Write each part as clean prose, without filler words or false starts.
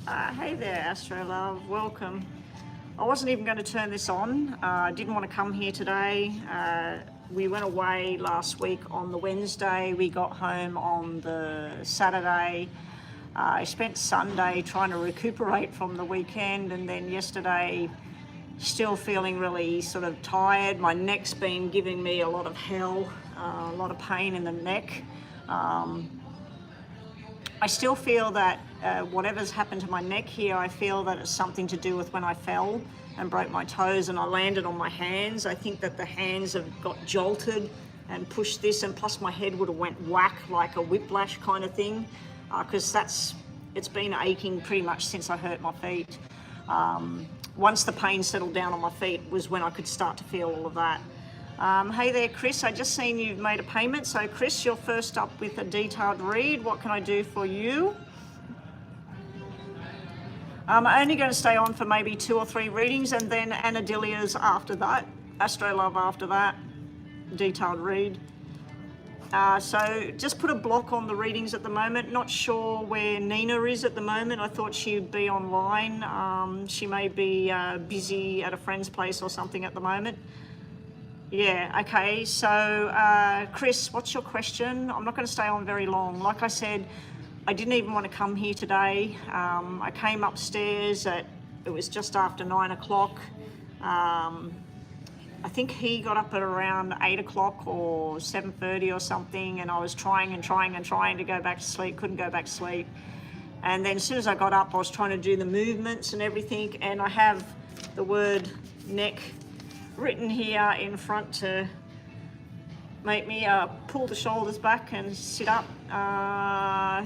Hey there, Astro Love, welcome. I wasn't even going to turn this on. I didn't want to come here today. We went away last week on the Wednesday. We got home on the Saturday. I spent Sunday trying to recuperate from the weekend, and then yesterday still feeling really sort of tired. My neck's been giving me a lot of hell, a lot of pain in the neck. I still feel that whatever's happened to my neck here, I feel that it's something to do with when I fell and broke my toes and I landed on my hands. I think that the hands have got jolted and pushed this, and plus my head would have went whack like a whiplash kind of thing, because it's been aching pretty much since I hurt my feet. Once the pain settled down on my feet was when I could start to feel all of that. Hey there, Chris, I just seen you've made a payment. So Chris, you're first up with a detailed read. What can I do for you? I'm only going to stay on for maybe 2 or 3 readings, and then Anadilia's after that, Astro Love after that, detailed read. So just put a block on the readings at the moment. Not sure where Nina is at the moment. I thought she'd be online. She may be busy at a friend's place or something at the moment. Yeah, okay, so Chris, what's your question? I'm not going to stay on very long. Like I said, I didn't even want to come here today. I came upstairs it was just after 9 o'clock. I think he got up at around 8 o'clock or 7:30 or something, and I was trying to go back to sleep, couldn't go back to sleep. And then as soon as I got up, I was trying to do the movements and everything, and I have the word neck written here in front to make me pull the shoulders back and sit up.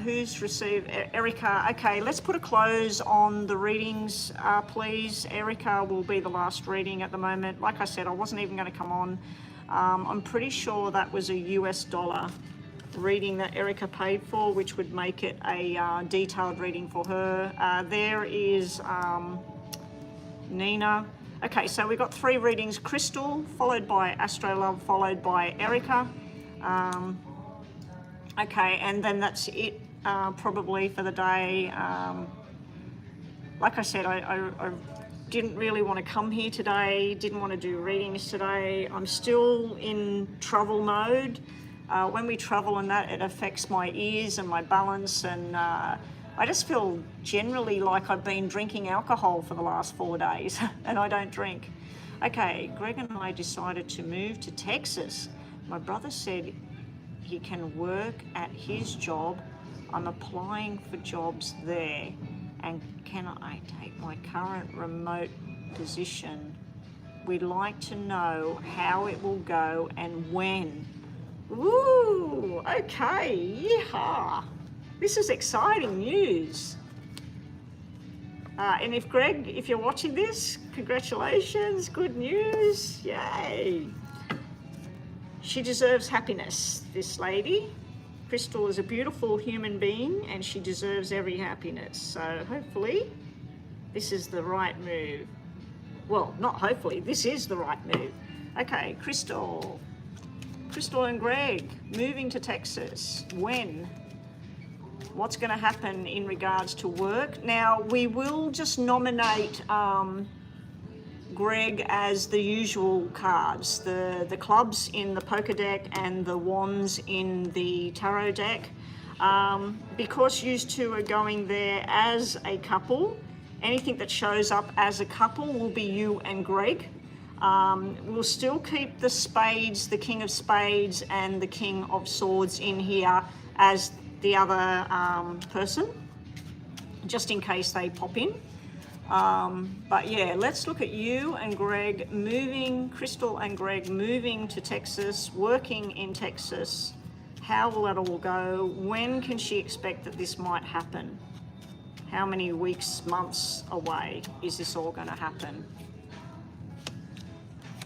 Who's received? Erica. Okay, let's put a close on the readings, please. Erica will be the last reading at the moment. Like I said, I wasn't even going to come on. I'm pretty sure that was a US dollar reading that Erica paid for, which would make it a detailed reading for her. There is Nina. Okay, so we've got 3 readings: Crystal, followed by Astro Love, followed by Erica. Okay, and then that's it probably for the day. Like I said, I didn't really want to come here today, didn't want to do readings today. I'm still in travel mode. When we travel and that, it affects my ears and my balance, and I just feel generally like I've been drinking alcohol for the last 4 days, and I don't drink. Okay, Greg and I decided to move to Texas. My brother said he can work at his job. I'm applying for jobs there, and can I take my current remote position? We'd like to know how it will go and when. Ooh, okay, yeehaw. This is exciting news. And if Greg, if you're watching this, congratulations, good news, yay. She deserves happiness, this lady. Crystal is a beautiful human being and she deserves every happiness. So hopefully this is the right move. Well, not hopefully, this is the right move. Okay, Crystal and Greg moving to Texas. When? What's going to happen in regards to work? Now, we will just nominate Greg as the usual cards, the clubs in the poker deck and the wands in the tarot deck. Because you two are going there as a couple, anything that shows up as a couple will be you and Greg. We'll still keep the spades, the King of Spades and the King of Swords in here as the other person, just in case they pop in. But yeah, let's look at you and Greg moving, Crystal and Greg moving to Texas, working in Texas. How will that all go? When can she expect that this might happen? How many weeks, months away is this all going to happen?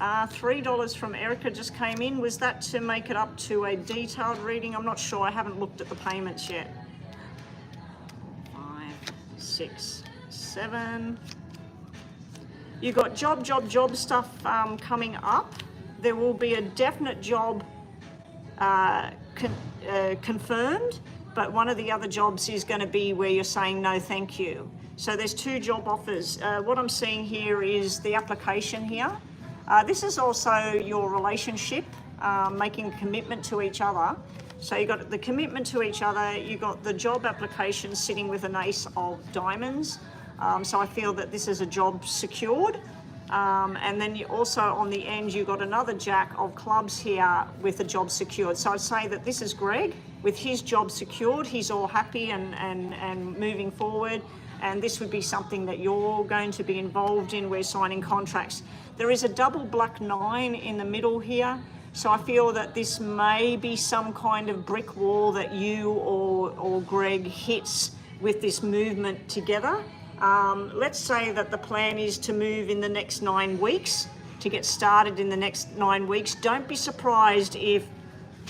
$3 from Erica just came in. Was that to make it up to a detailed reading? I'm not sure. I haven't looked at the payments yet. 5, 6, 7. You got job stuff coming up. There will be a definite job confirmed. but one of the other jobs is going to be where you're saying no thank you. So there's 2 job offers. What I'm seeing here is the application here. This is also your relationship, making a commitment to each other. So you got the commitment to each other, you got the job application sitting with an ace of diamonds. So I feel that this is a job secured. And then you also on the end, you got another jack of clubs here with a job secured. So I'd say that this is Greg with his job secured. He's all happy and moving forward. And this would be something that you're going to be involved in. We're signing contracts. There is a double black 9 in the middle here. So I feel that this may be some kind of brick wall that you or Greg hits with this movement together. Let's say that the plan is to move in the next 9 weeks, to get started in the next 9 weeks. Don't be surprised if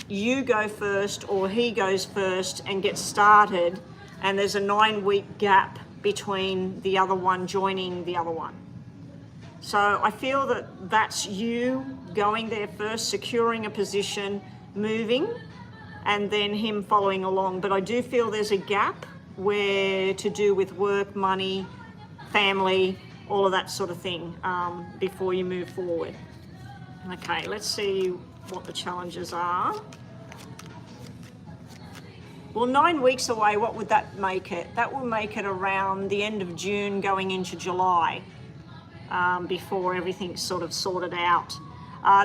you go first or he goes first and gets started and there's a 9-week gap between the other one joining the other one. So I feel that that's you going there first, securing a position, moving, and then him following along. But I do feel there's a gap where to do with work, money, family, all of that sort of thing before you move forward. Okay, let's see what the challenges are. Well, 9 weeks away, what would that make it? That will make it around the end of June going into July before everything's sort of sorted out.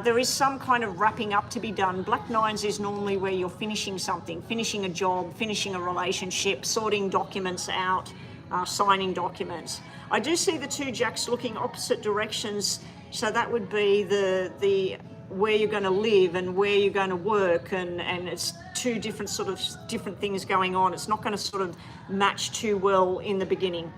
There is some kind of wrapping up to be done. Black 9s is normally where you're finishing something, finishing a job, finishing a relationship, sorting documents out, signing documents. I do see the 2 jacks looking opposite directions, so that would be the where you're going to live and where you're going to work, and it's 2 different things going on. It's not going to sort of match too well in the beginning.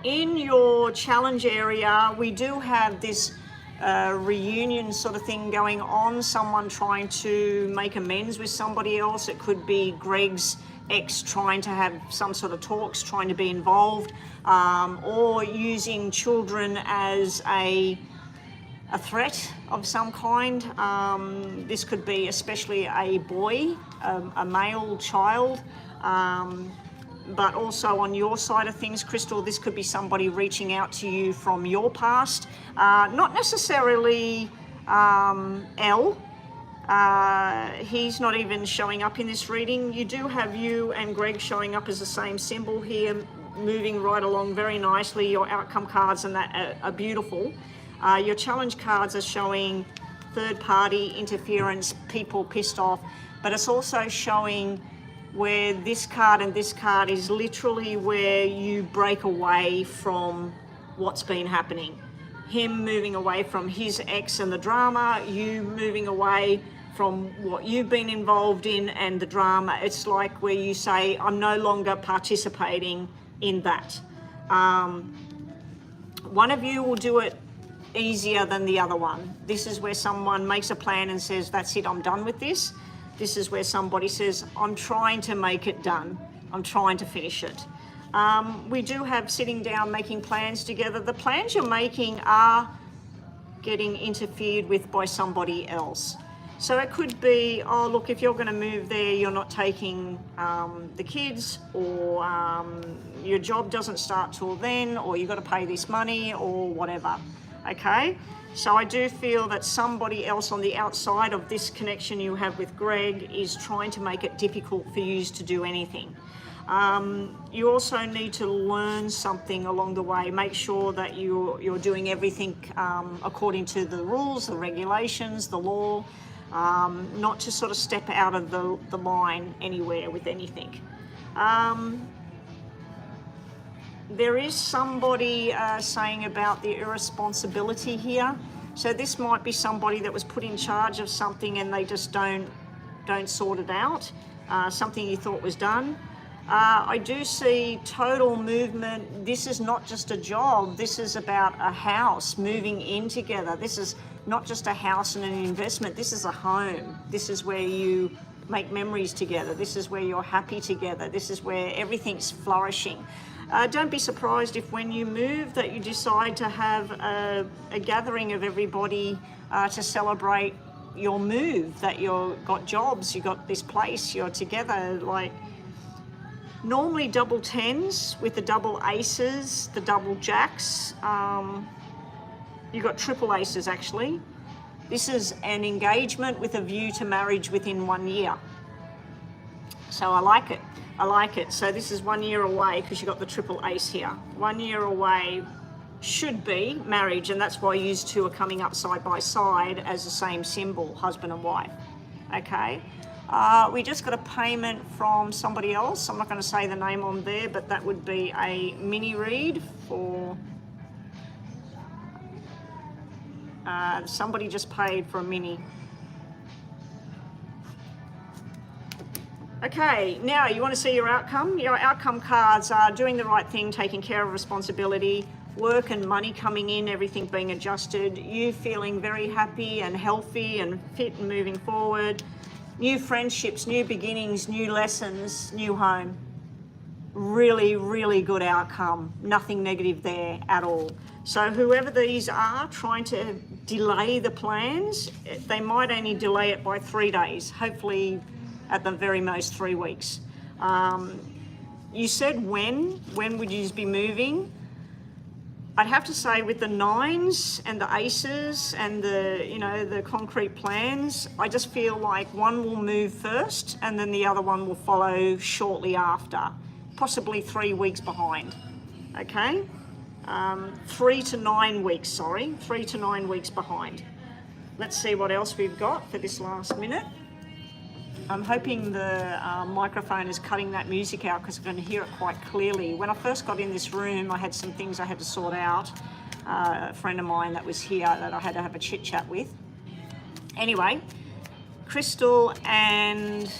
In your challenge area, we do have this reunion sort of thing going on, someone trying to make amends with somebody else. It could be Greg's ex trying to have some sort of talks, trying to be involved, or using children as a threat of some kind. This could be especially a boy, a male child, but also on your side of things, Crystal, this could be somebody reaching out to you from your past. Not necessarily L. He's not even showing up in this reading. You do have you and Greg showing up as the same symbol here, moving right along very nicely. Your outcome cards and that are beautiful. Your challenge cards are showing third-party interference, people pissed off, but it's also showing where this card and this card is literally where you break away from what's been happening. Him moving away from his ex and the drama, you moving away from what you've been involved in and the drama. It's like where you say, I'm no longer participating in that. One of you will do it easier than the other one. This is where someone makes a plan and says, that's it, I'm done with this. This is where somebody says, I'm trying to make it done. I'm trying to finish it. We do have sitting down, making plans together. The plans you're making are getting interfered with by somebody else. So it could be, oh, look, if you're going to move there, you're not taking the kids, or your job doesn't start till then, or you've got to pay this money, or whatever. Okay? So I do feel that somebody else on the outside of this connection you have with Greg is trying to make it difficult for you to do anything. You also need to learn something along the way. Make sure that you're doing everything according to the rules, the regulations, the law, not to sort of step out of the line anywhere with anything. There is somebody saying about the irresponsibility here. So this might be somebody that was put in charge of something and they just don't sort it out. Something you thought was done. I do see total movement. This is not just a job. This is about a house moving in together. This is not just a house and an investment. This is a home. This is where you make memories together. This is where you're happy together. This is where everything's flourishing. Don't be surprised if when you move that you decide to have a gathering of everybody to celebrate your move, that you've got jobs, you've got this place, you're together. Like, normally double tens with the double aces, the double jacks. You've got triple aces actually. This is an engagement with a view to marriage within 1 year. So I like it. I like it. So this is 1 year away because you've got the triple ace here. 1 year away should be marriage, and that's why you two are coming up side by side as the same symbol, husband and wife. Okay. We just got a payment from somebody else. I'm not going to say the name on there, but that would be a mini read for... somebody just paid for a mini. Okay, now you want to see your outcome? Your outcome cards are doing the right thing, taking care of responsibility, work and money coming in, everything being adjusted, you feeling very happy and healthy and fit and moving forward, new friendships, new beginnings, new lessons, new home. Really, really good outcome. Nothing negative there at all. So whoever these are trying to delay the plans, they might only delay it by 3 days, hopefully at the very most 3 weeks. You said when would you be moving? I'd have to say with the nines and the aces and the concrete plans, I just feel like one will move first and then the other one will follow shortly after, possibly 3 weeks behind, okay? 3 to 9 weeks, sorry, 3 to 9 weeks behind. Let's see what else we've got for this last minute. I'm hoping the microphone is cutting that music out because I'm going to hear it quite clearly. When I first got in this room, I had some things I had to sort out. A friend of mine that was here that I had to have a chit chat with. Anyway, Crystal and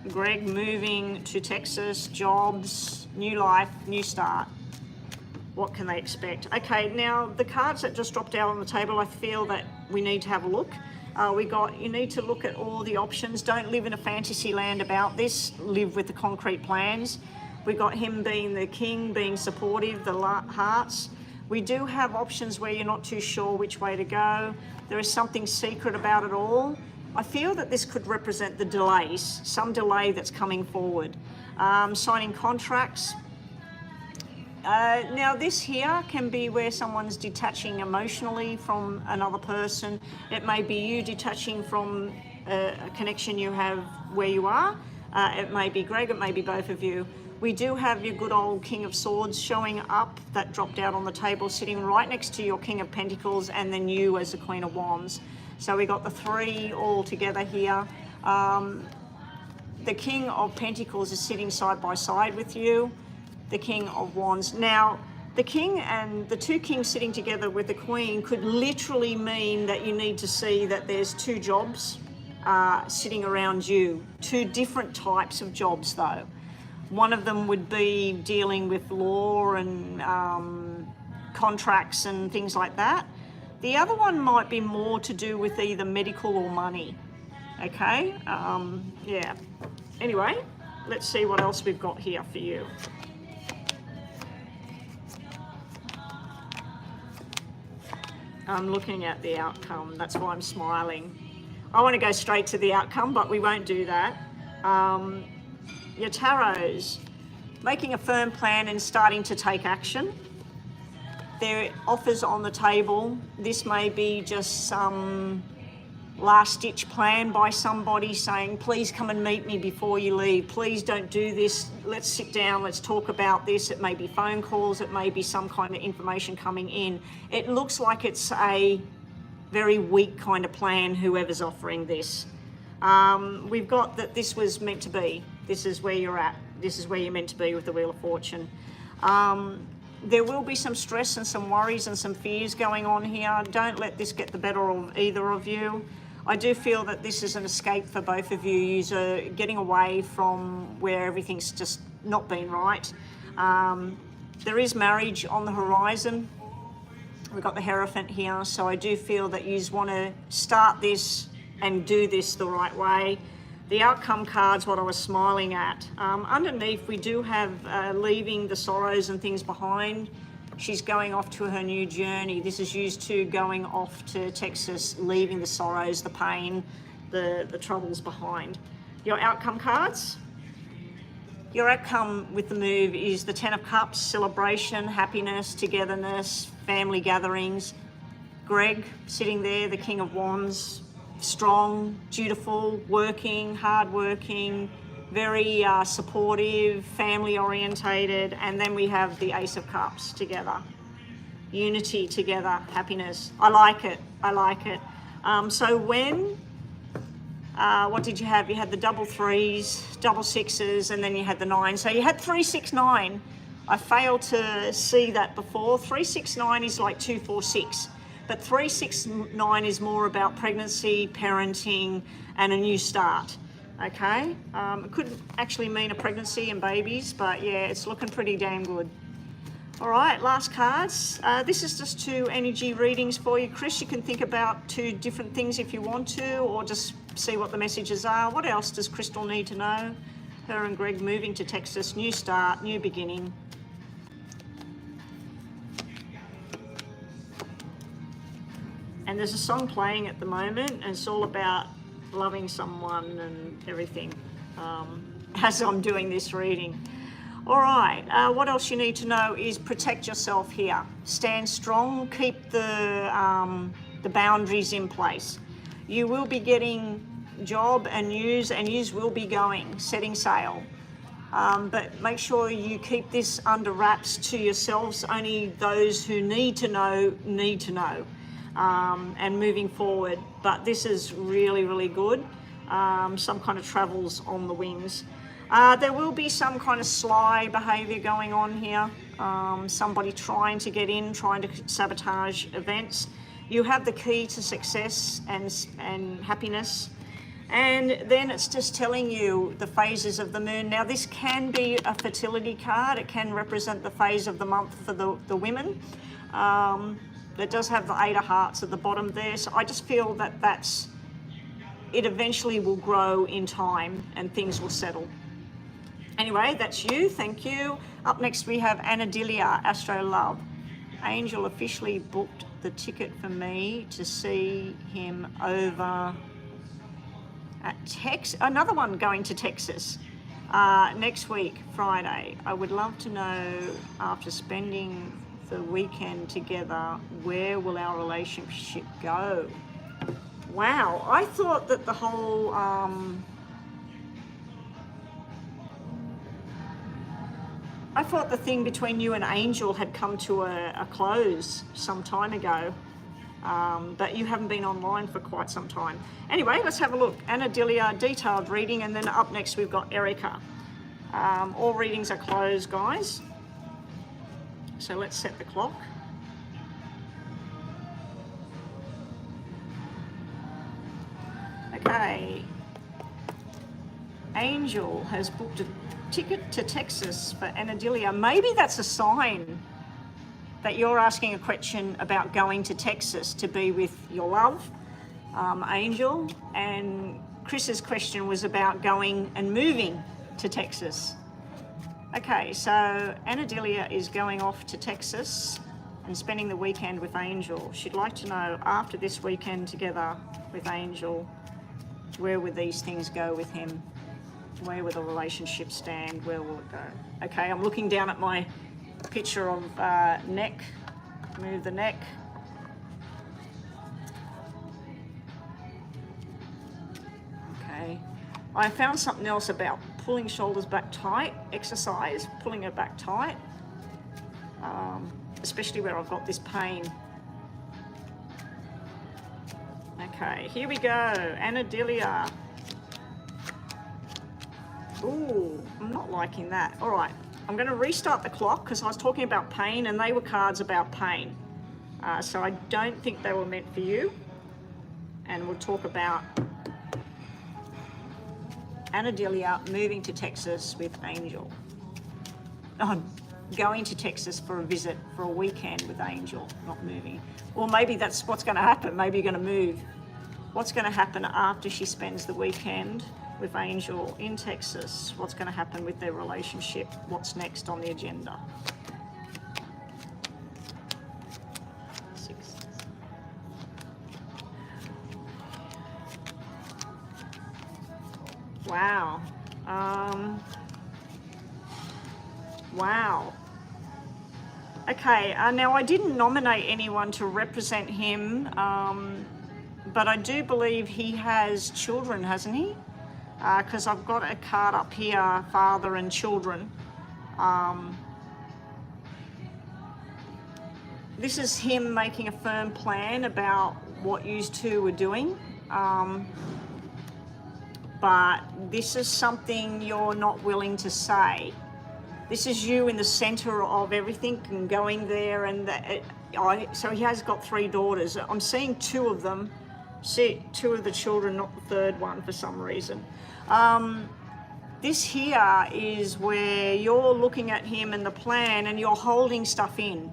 Greg moving to Texas, jobs, new life, new start. What can they expect? Okay, now the cards that just dropped out on the table, I feel that we need to have a look. You need to look at all the options. Don't live in a fantasy land about this. Live with the concrete plans. We got him being the king, being supportive, the hearts. We do have options where you're not too sure which way to go. There is something secret about it all. I feel that this could represent the delays, some delay that's coming forward. Signing contracts. Now this here can be where someone's detaching emotionally from another person. It may be you detaching from a connection you have where you are. It may be Greg, it may be both of you. We do have your good old King of Swords showing up, that dropped out on the table, sitting right next to your King of Pentacles, and then you as the Queen of Wands. So we got the three all together here. The King of Pentacles is sitting side by side with you. The King of Wands. Now, the King and the two kings sitting together with the Queen could literally mean that you need to see that there's two jobs sitting around you. Two different types of jobs though. One of them would be dealing with law and contracts and things like that. The other one might be more to do with either medical or money. Okay, yeah. Anyway, let's see what else we've got here for you. I'm looking at the outcome, that's why I'm smiling. I want to go straight to the outcome, but we won't do that. Your tarots, making a firm plan and starting to take action. There are offers on the table. This may be just some last-ditch plan by somebody saying, please come and meet me before you leave. Please don't do this. Let's sit down. Let's talk about this. It may be phone calls. It may be some kind of information coming in. It looks like it's a very weak kind of plan, whoever's offering this. We've got that this was meant to be. This is where you're at. This is where you're meant to be with the Wheel of Fortune. There will be some stress and some worries and some fears going on here. Don't let this get the better of either of you. I do feel that this is an escape for both of you. You're getting away from where everything's just not been right. There is marriage on the horizon. We've got the Hierophant here, so I do feel that you want to start this and do this the right way. The outcome card's what I was smiling at. Underneath, we do have leaving the sorrows and things behind, She's going off to her new journey. This is used to going off to Texas, leaving the sorrows, the pain, the troubles behind. Your outcome cards. Your outcome with the move is the Ten of Cups, celebration, happiness, togetherness, family gatherings. Greg sitting there, the King of Wands, strong, dutiful, working, hardworking, very supportive, family orientated. And then we have the Ace of Cups together. Unity together, happiness. I like it, I like it. So when, what did you have? You had the double threes, double sixes, and then you had the nine. So you had 3, 6, 9. I failed to see that before. 3, 6, 9 is like 2, 4, 6. But 3, 6, 9 is more about pregnancy, parenting, and a new start. Okay? It could actually mean a pregnancy and babies, but yeah, it's looking pretty damn good. All right, last cards. This is just 2 energy readings for you, Chris. You can think about 2 different things if you want to, or just see what the messages are. What else does Crystal need to know? Her and Greg moving to Texas, new start, new beginning. And there's a song playing at the moment, and it's all about loving someone and everything as I'm doing this reading. All right, what else you need to know is protect yourself here. Stand strong, keep the boundaries in place. You will be getting job and news will be going, setting sail. But make sure you keep this under wraps to yourselves. Only those who need to know, and moving forward. But this is really, really good. Some kind of travels on the wings. There will be some kind of sly behaviour going on here. Somebody trying to get in, trying to sabotage events. You have the key to success and happiness. And then it's just telling you the phases of the moon. Now this can be a fertility card. It can represent the phase of the month for the women. It does have the 8 of Hearts at the bottom there. So I just feel that it eventually will grow in time and things will settle. Anyway, that's you. Thank you. Up next we have Anadilia, Astro Love. Angel officially booked the ticket for me to see him over at Texas. Another one going to Texas next week, Friday. I would love to know, after spending the weekend together, where will our relationship go? Wow, I thought that the whole I thought the thing between you and Angel had come to a close some time ago, but you haven't been online for quite some time. Anyway, let's have a look. Anadilia, detailed reading, and then up next we've got Erica. All readings are closed, guys. So let's set the clock. Okay. Angel has booked a ticket to Texas for Anadilia. Maybe that's a sign that you're asking a question about going to Texas to be with your love, Angel. And Chris's question was about going and moving to Texas. Okay, so Anadilia is going off to Texas and spending the weekend with Angel. She'd like to know, after this weekend together with Angel, where would these things go with him? Where will the relationship stand? Where will it go? Okay, I'm looking down at my picture of neck. Move the neck. Okay. I found something else about pulling shoulders back tight, exercise, pulling it back tight, especially where I've got this pain. Okay, here we go, Anadilia. Ooh, I'm not liking that. All right, I'm going to restart the clock because I was talking about pain and they were cards about pain. So I don't think they were meant for you. And we'll talk about Anadilia moving to Texas with Angel. Oh, going to Texas for a visit for a weekend with Angel, not moving. Or maybe that's what's going to happen. Maybe you're going to move. What's going to happen after she spends the weekend with Angel in Texas? What's going to happen with their relationship? What's next on the agenda? Wow. Wow. Okay, now I didn't nominate anyone to represent him, but I do believe he has children, hasn't he? Because I've got a card up here, father and children. This is him making a firm plan about what you two were doing. But this is something you're not willing to say. This is you in the center of everything and going there. And so he has got 3 daughters. I'm seeing 2 of them. See, 2 of the children, not the 3rd one for some reason. This here is where you're looking at him and the plan and you're holding stuff in.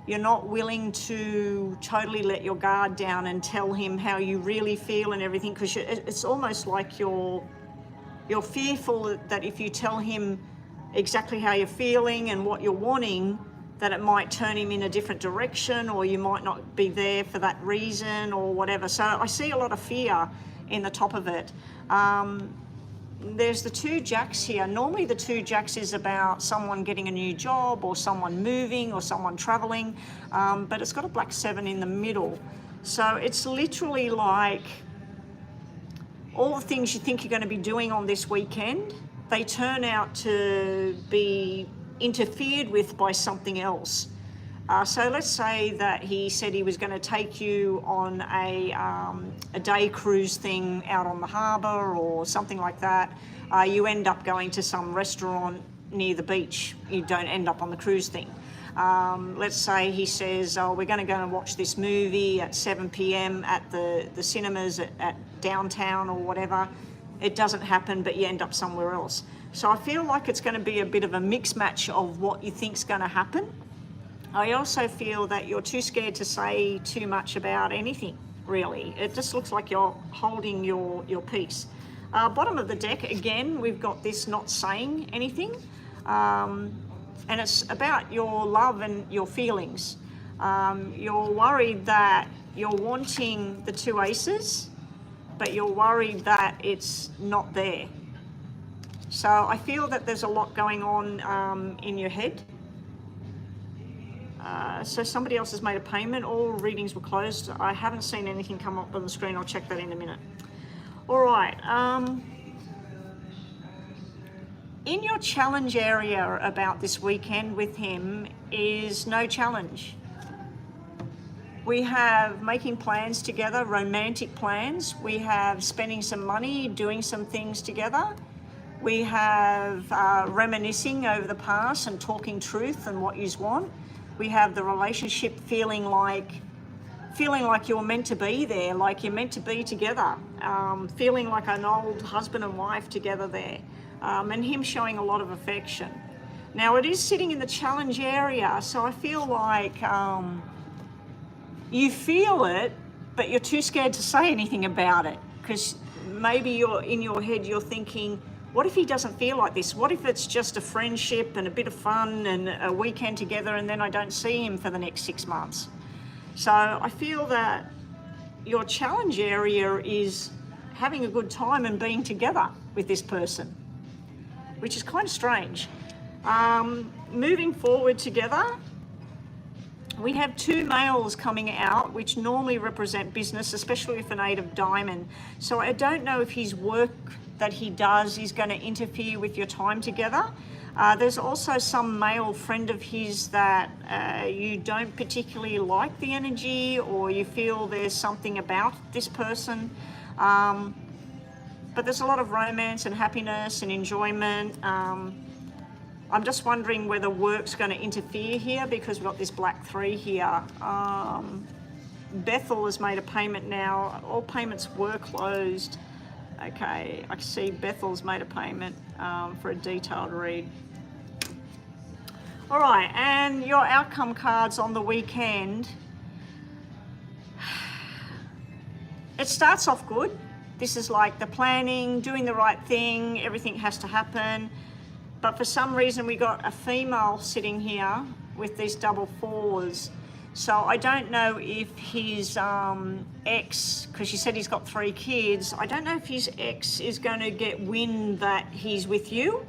You're not willing to totally let your guard down and tell him how you really feel and everything, because it's almost like you're fearful that if you tell him exactly how you're feeling and what you're wanting, that it might turn him in a different direction, or you might not be there for that reason or whatever. So I see a lot of fear in the top of it. There's the 2 jacks here. Normally the 2 jacks is about someone getting a new job or someone moving or someone traveling, but it's got a black 7 in the middle. So it's literally like all the things you think you're going to be doing on this weekend, they turn out to be interfered with by something else. So let's say that he said he was going to take you on a day cruise thing out on the harbour or something like that. You end up going to some restaurant near the beach. You don't end up on the cruise thing. Let's say he says, oh, we're going to go and watch this movie at 7 p.m. at the cinemas at downtown or whatever. It doesn't happen, but you end up somewhere else. So I feel like it's going to be a bit of a mix match of what you think's going to happen. I also feel that you're too scared to say too much about anything, really. It just looks like you're holding your peace. Bottom of the deck, again, we've got this not saying anything. And it's about your love and your feelings. You're worried that you're wanting the 2 aces, but you're worried that it's not there. So I feel that there's a lot going on in your head. So somebody else has made a payment. All readings were closed. I haven't seen anything come up on the screen. I'll check that in a minute. All right. In your challenge area about this weekend with him is no challenge. We have making plans together, romantic plans. We have spending some money, doing some things together. We have reminiscing over the past and talking truth and what you want. We have the relationship feeling like you're meant to be there, like you're meant to be together, feeling like an old husband and wife together there, and him showing a lot of affection. Now it is sitting in the challenge area, so I feel like you feel it, but you're too scared to say anything about it, because maybe you're in your head, you're thinking, what if he doesn't feel like this? What if it's just a friendship and a bit of fun and a weekend together and then I don't see him for the next 6 months? So I feel that your challenge area is having a good time and being together with this person, which is kind of strange. Moving forward together, we have 2 males coming out, which normally represent business, especially with an 8 of diamond. So I don't know if his work that he does is going to interfere with your time together. There's also some male friend of his that you don't particularly like the energy, or you feel there's something about this person. But there's a lot of romance and happiness and enjoyment. I'm just wondering whether work's going to interfere here, because we've got this black 3 here. Bethel has made a payment now. All payments were closed. Okay, I see Bethel's made a payment for a detailed read. All right, and your outcome cards on the weekend. It starts off good. This is like the planning, doing the right thing, everything has to happen. But for some reason we got a female sitting here with these double 4s. So I don't know if his ex, because she said he's got 3 kids, I don't know if his ex is going to get wind that he's with you,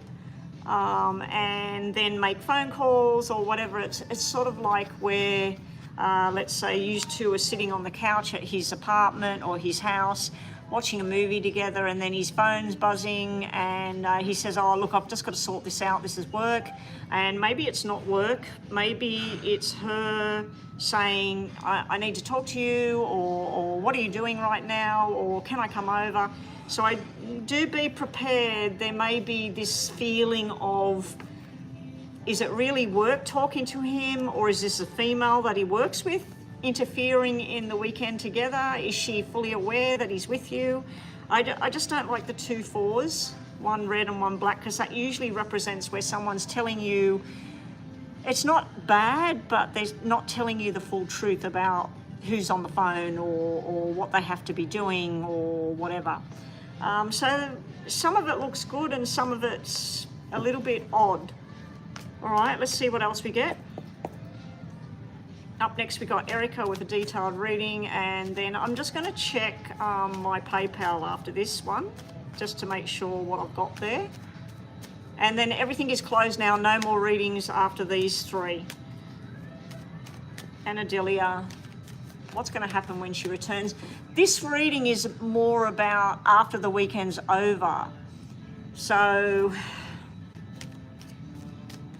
and then make phone calls or whatever. It's sort of like where, let's say you two are sitting on the couch at his apartment or his house, watching a movie together, and then his phone's buzzing, and he says, oh look, I've just got to sort this out, this is work. And maybe it's not work, maybe it's her saying, I need to talk to you, or what are you doing right now, or can I come over? So I do be prepared. There may be this feeling of, is it really work talking to him, or is this a female that he works with interfering in the weekend together? Is she fully aware that he's with you? I just don't like the 2 4s, one red and one black, because that usually represents where someone's telling you, it's not bad, but they're not telling you the full truth about who's on the phone or what they have to be doing or whatever. So some of it looks good and some of it's a little bit odd. All right, let's see what else we get. Up next we got Erica with a detailed reading, and then I'm just going to check my PayPal after this one, just to make sure what I've got there. And then everything is closed now, no more readings after these 3. Anadelia, what's going to happen when she returns? This reading is more about after the weekend's over. So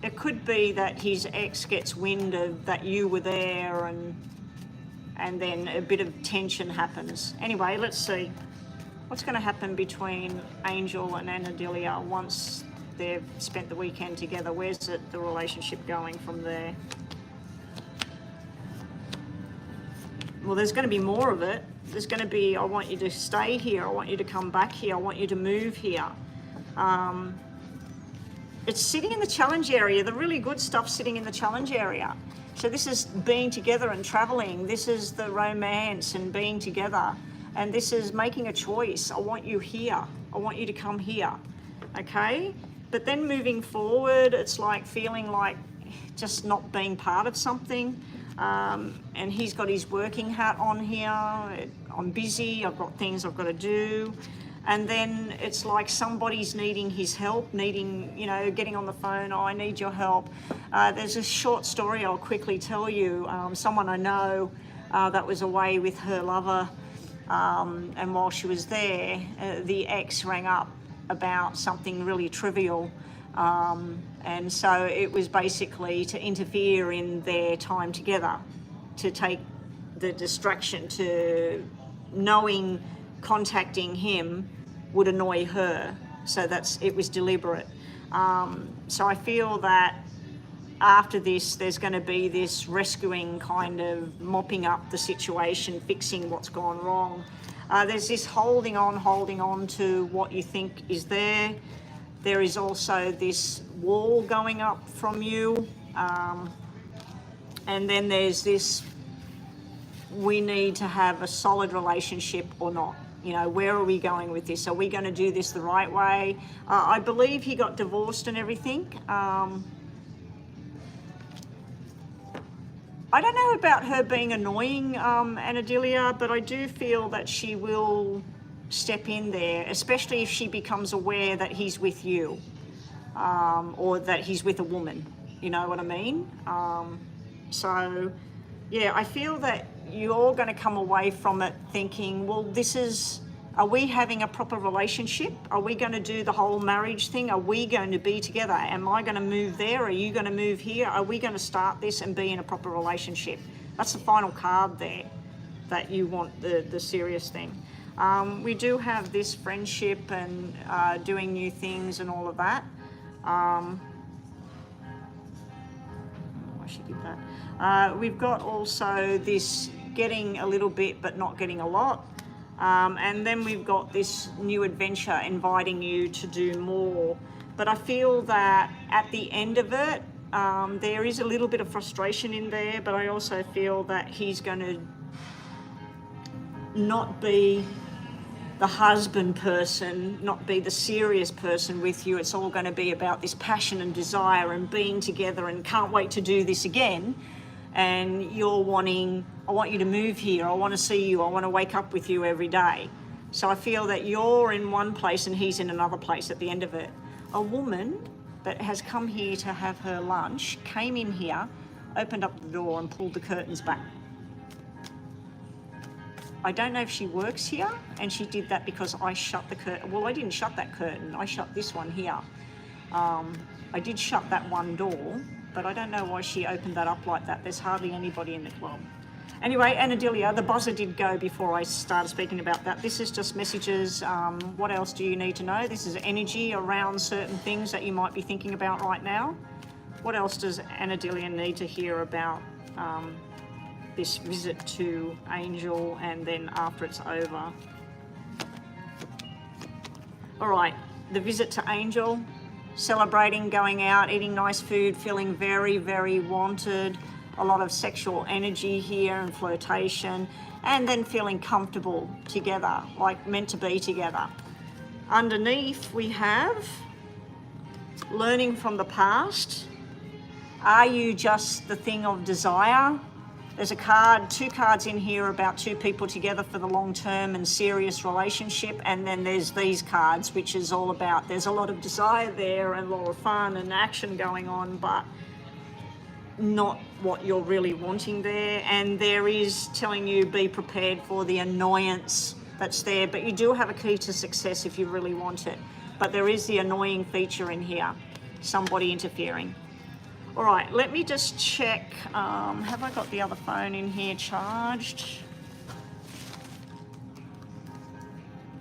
it could be that his ex gets wind of that you were there, and then a bit of tension happens. Anyway, let's see. What's going to happen between Angel and Anadelia once they've spent the weekend together? Where's the relationship going from there? Well, there's going to be more of it. There's going to be, I want you to stay here, I want you to come back here, I want you to move here. It's sitting in the challenge area, the really good stuff sitting in the challenge area. So this is being together and traveling. This is the romance and being together. And this is making a choice. I want you here. I want you to come here. Okay? But then moving forward, it's like feeling like just not being part of something. And he's got his working hat on here. I'm busy, I've got things I've got to do. And then it's like somebody's needing his help, needing, you know, getting on the phone, oh, I need your help. There's a short story I'll quickly tell you. Someone I know that was away with her lover, and while she was there, the ex rang up about something really trivial. And so it was basically to interfere in their time together, to take the distraction, to knowing contacting him would annoy her. So it was deliberate. So I feel that after this, there's going to be this rescuing, kind of mopping up the situation, fixing what's gone wrong. There's this holding on to what you think is there. There is also this wall going up from you. And then there's this, we need to have a solid relationship or not. You know, where are we going with this? Are we going to do this the right way? I believe he got divorced and everything. I don't know about her being annoying, Anadelia, but I do feel that she will step in there, especially if she becomes aware that he's with you, or that he's with a woman. You know what I mean? So, yeah, I feel that you're going to come away from it thinking, well, are we having a proper relationship? Are we going to do the whole marriage thing? Are we going to be together? Am I going to move there? Are you going to move here? Are we going to start this and be in a proper relationship? That's the final card there, that you want the serious thing. We do have this friendship and doing new things and all of that. Why should I do that? We've got also this getting a little bit but not getting a lot. And then we've got this new adventure inviting you to do more. But I feel that at the end of it, there is a little bit of frustration in there, but I also feel that he's going to not be the husband person, not be the serious person with you. It's all going to be about this passion and desire and being together and can't wait to do this again. and you're wanting, I want you to move here, I want to see you, I want to wake up with you every day. So I feel that you're in one place and he's in another place at the end of it. A woman that has come here to have her lunch came in here, opened up the door and pulled the curtains back. I don't know if she works here, and she did that because I shut the curtain. Well, I didn't shut that curtain, I shut this one here. I did shut that one door, but I don't know why she opened that up like that. There's hardly anybody in the club. Anyway, Anadilia, the buzzer did go before I started speaking about that. This is just messages. What else do you need to know? This is energy around certain things that you might be thinking about right now. What else does Anadilia need to hear about this visit to Angel, and then after it's over? All right, the visit to Angel, celebrating, going out, eating nice food, feeling very, very wanted, a lot of sexual energy here and flirtation, and then feeling comfortable together, like meant to be together. Underneath we have learning from the past. Are you just the thing of desire? There's a card, 2 cards in here about 2 people together for the long term and serious relationship, and then there's these cards, which is all about there's a lot of desire there and a lot of fun and action going on, but not what you're really wanting there. And there is telling you be prepared for the annoyance that's there, but you do have a key to success if you really want it. But there is the annoying feature in here, somebody interfering. All right, let me just check, have I got the other phone in here charged?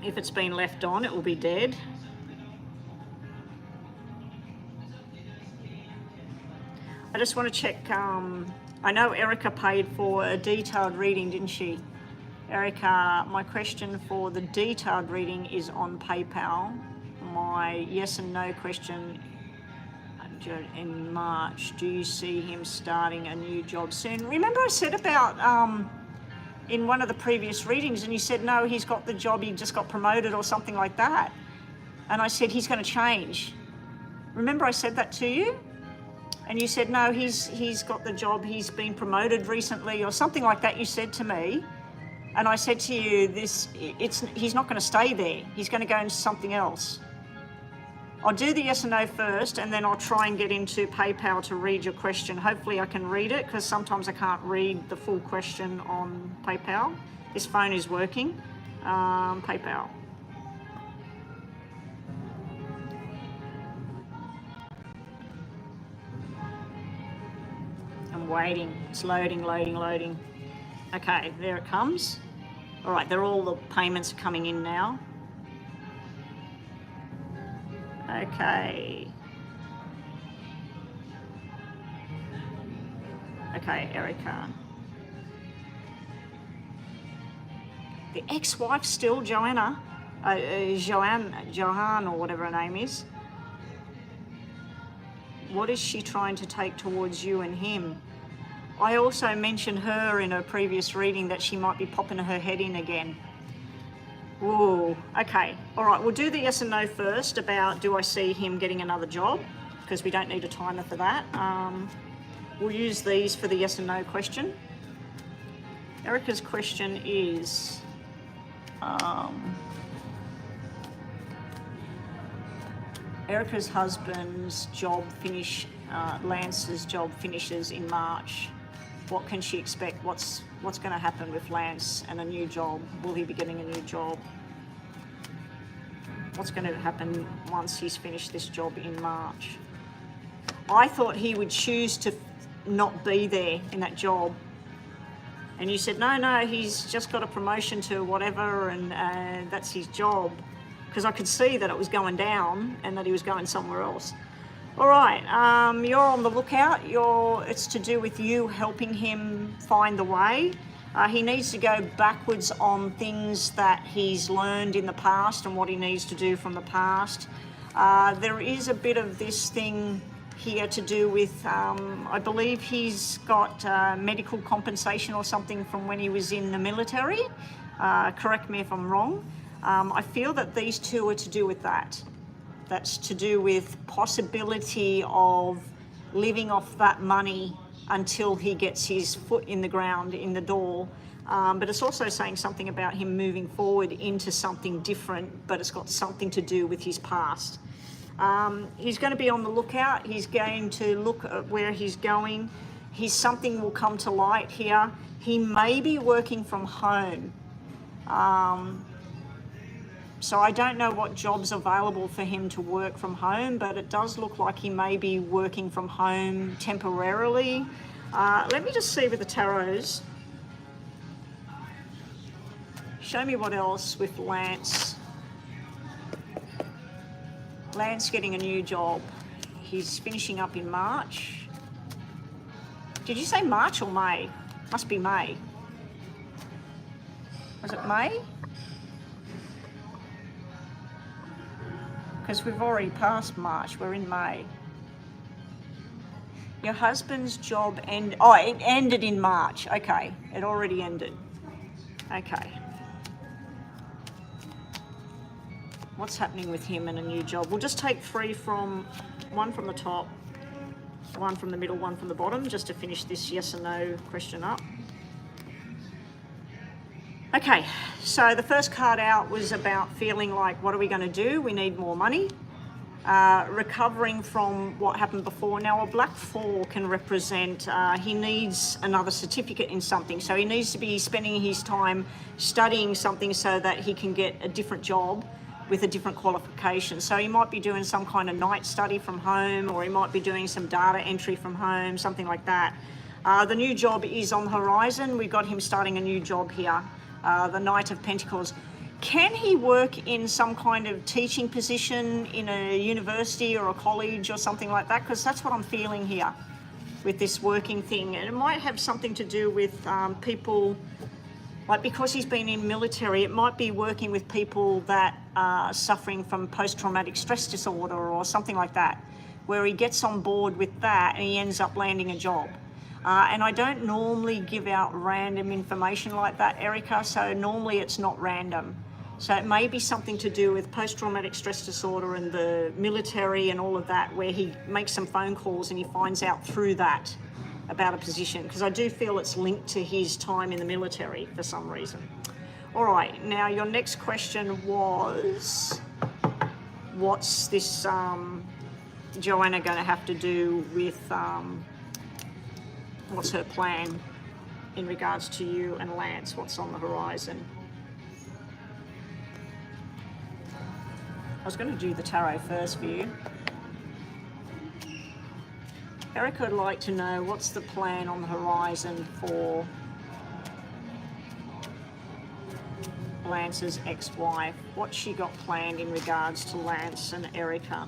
If it's been left on, it will be dead. I just want to check, I know Erica paid for a detailed reading, didn't she? Erica, my question for the detailed reading is on PayPal. My yes and no question in March, do you see him starting a new job soon? Remember I said about in one of the previous readings, and you said no, he's got the job, he just got promoted or something like that, and I said he's going to change. Remember I said that to you, and you said no, he's got the job, he's been promoted recently or something like that, you said to me. And I said to you, he's not going to stay there, he's going to go into something else. I'll do the yes and no first, and then I'll try and get into PayPal to read your question. Hopefully I can read it, because sometimes I can't read the full question on PayPal. This phone is working. PayPal. I'm waiting. It's loading, loading, loading. Okay, there it comes. All right, all the payments are coming in now. Okay. Okay, Erica. The ex-wife still, Joanna, Johan, or whatever her name is. What is she trying to take towards you and him? I also mentioned her in a previous reading that she might be popping her head in again. Ooh, okay. All right, we'll do the yes and no first about do I see him getting another job, because we don't need a timer for that. We'll use these for the yes and no question. Erica's question is, Erica's husband's job Lance's job finishes in March. What can she expect? What's going to happen with Lance and a new job? Will he be getting a new job? What's going to happen once he's finished this job in March? I thought he would choose to not be there in that job. And you said, no, he's just got a promotion to whatever, and that's his job. Because I could see that it was going down and that he was going somewhere else. All right, you're on the lookout. It's to do with you helping him find the way. He needs to go backwards on things that he's learned in the past and what he needs to do from the past. There is a bit of this thing here to do with, I believe he's got medical compensation or something from when he was in the military. Correct me if I'm wrong. I feel that these two are to do with that. That's to do with possibility of living off that money until he gets his foot in the ground, in the door. But it's also saying something about him moving forward into something different, but it's got something to do with his past. He's going to be on the lookout. He's going to look at where he's going. Something will come to light here. He may be working from home. So I don't know what job's available for him to work from home, but it does look like he may be working from home temporarily. Let me just see with the tarots. Show me what else with Lance. Lance getting a new job. He's finishing up in March. Did you say March or May? Must be May. Was it May? Because we've already passed March, we're in May. Your husband's job it ended in March. Okay, it already ended. Okay. What's happening with him and a new job? We'll just take one from the top, one from the middle, one from the bottom, just to finish this yes or no question up. Okay, so the first card out was about feeling like, what are we going to do? We need more money. Recovering from what happened before. Now, a black 4 can represent he needs another certificate in something. So he needs to be spending his time studying something so that he can get a different job with a different qualification. So he might be doing some kind of night study from home, or he might be doing some data entry from home, something like that. The new job is on the horizon. We got him starting a new job here, the Knight of Pentacles. Can he work in some kind of teaching position in a university or a college or something like that? Because that's what I'm feeling here with this working thing. And it might have something to do with people, like because he's been in military, it might be working with people that are suffering from post-traumatic stress disorder or something like that, where he gets on board with that and he ends up landing a job. And I don't normally give out random information like that, Erica, so normally it's not random. So it may be something to do with post-traumatic stress disorder and the military and all of that, where he makes some phone calls and he finds out through that about a position, because I do feel it's linked to his time in the military for some reason. All right, now your next question was, what's this Joanna going to have to do with, what's her plan in regards to you and Lance? What's on the horizon? I was going to do the tarot first for you. Erica would like to know what's the plan on the horizon for Lance's ex-wife. What's she got planned in regards to Lance and Erica?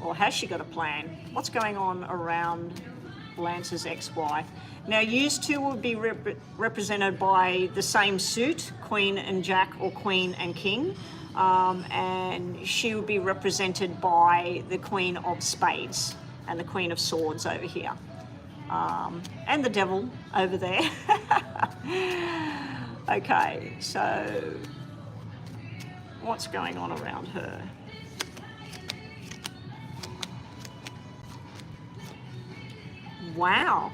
Or has she got a plan? What's going on around Lance's ex-wife? Now, you two will be represented by the same suit, Queen and Jack or Queen and King. And she will be represented by the Queen of Spades and the Queen of Swords over here, and the Devil over there. Okay, so what's going on around her? Wow.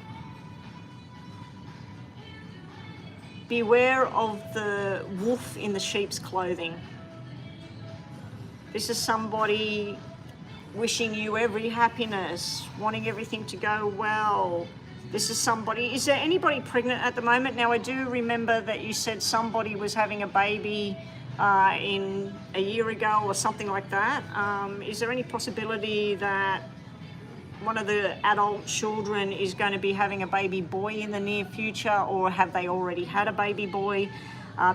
Beware of the wolf in the sheep's clothing. This is somebody wishing you every happiness, wanting everything to go well. This is somebody, is there anybody pregnant at the moment? Now, I do remember that you said somebody was having a baby in a year ago or something like that. Is there any possibility that one of the adult children is going to be having a baby boy in the near future, or have they already had a baby boy?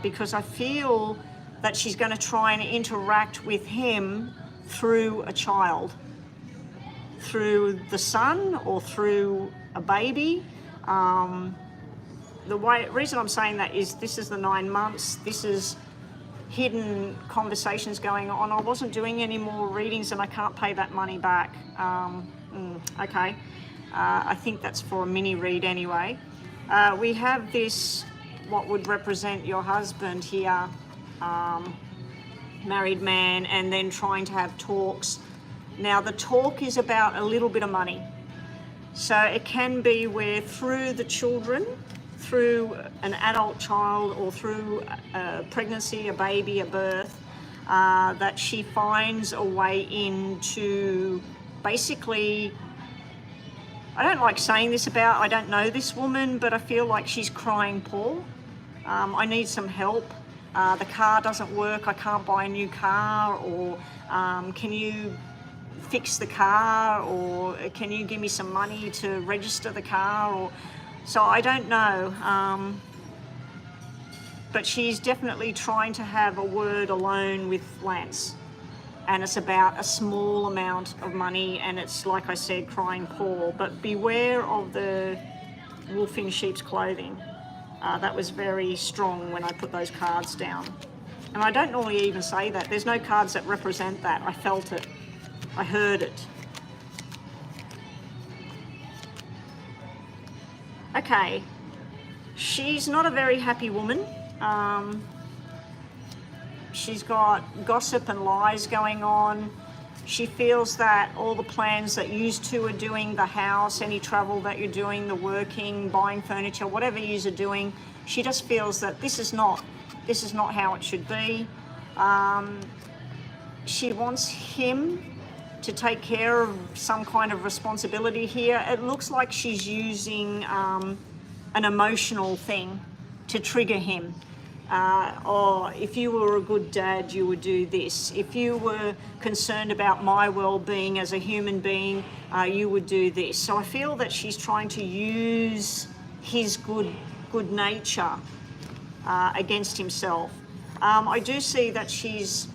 Because I feel that she's going to try and interact with him through a child, through the son or through a baby. The reason I'm saying that is this is the 9 months. This is hidden conversations going on. I wasn't doing any more readings and I can't pay that money back. Okay. I think that's for a mini read anyway. We have this, what would represent your husband here, married man, and then trying to have talks. Now, the talk is about a little bit of money. So it can be where through the children, through an adult child or through a pregnancy, a baby, a birth, that she finds a way into basically, I don't like saying this about, I don't know this woman, but I feel like she's crying poor. I need some help. The car doesn't work, I can't buy a new car, or can you fix the car, or can you give me some money to register the car, or so I don't know. But she's definitely trying to have a word alone with Lance, and it's about a small amount of money, and it's, like I said, crying poor. But beware of the wolf in sheep's clothing. That was very strong when I put those cards down. And I don't normally even say that. There's no cards that represent that. I felt it. I heard it. Okay. She's not a very happy woman. She's got gossip and lies going on. She feels that all the plans that you two are doing, the house, any travel that you're doing, the working, buying furniture, whatever you are doing, she just feels that this is not how it should be. She wants him to take care of some kind of responsibility here. It looks like she's using an emotional thing to trigger him. Or if you were a good dad, you would do this. If you were concerned about my well-being as a human being, you would do this. So I feel that she's trying to use his good nature against himself. I do see that she's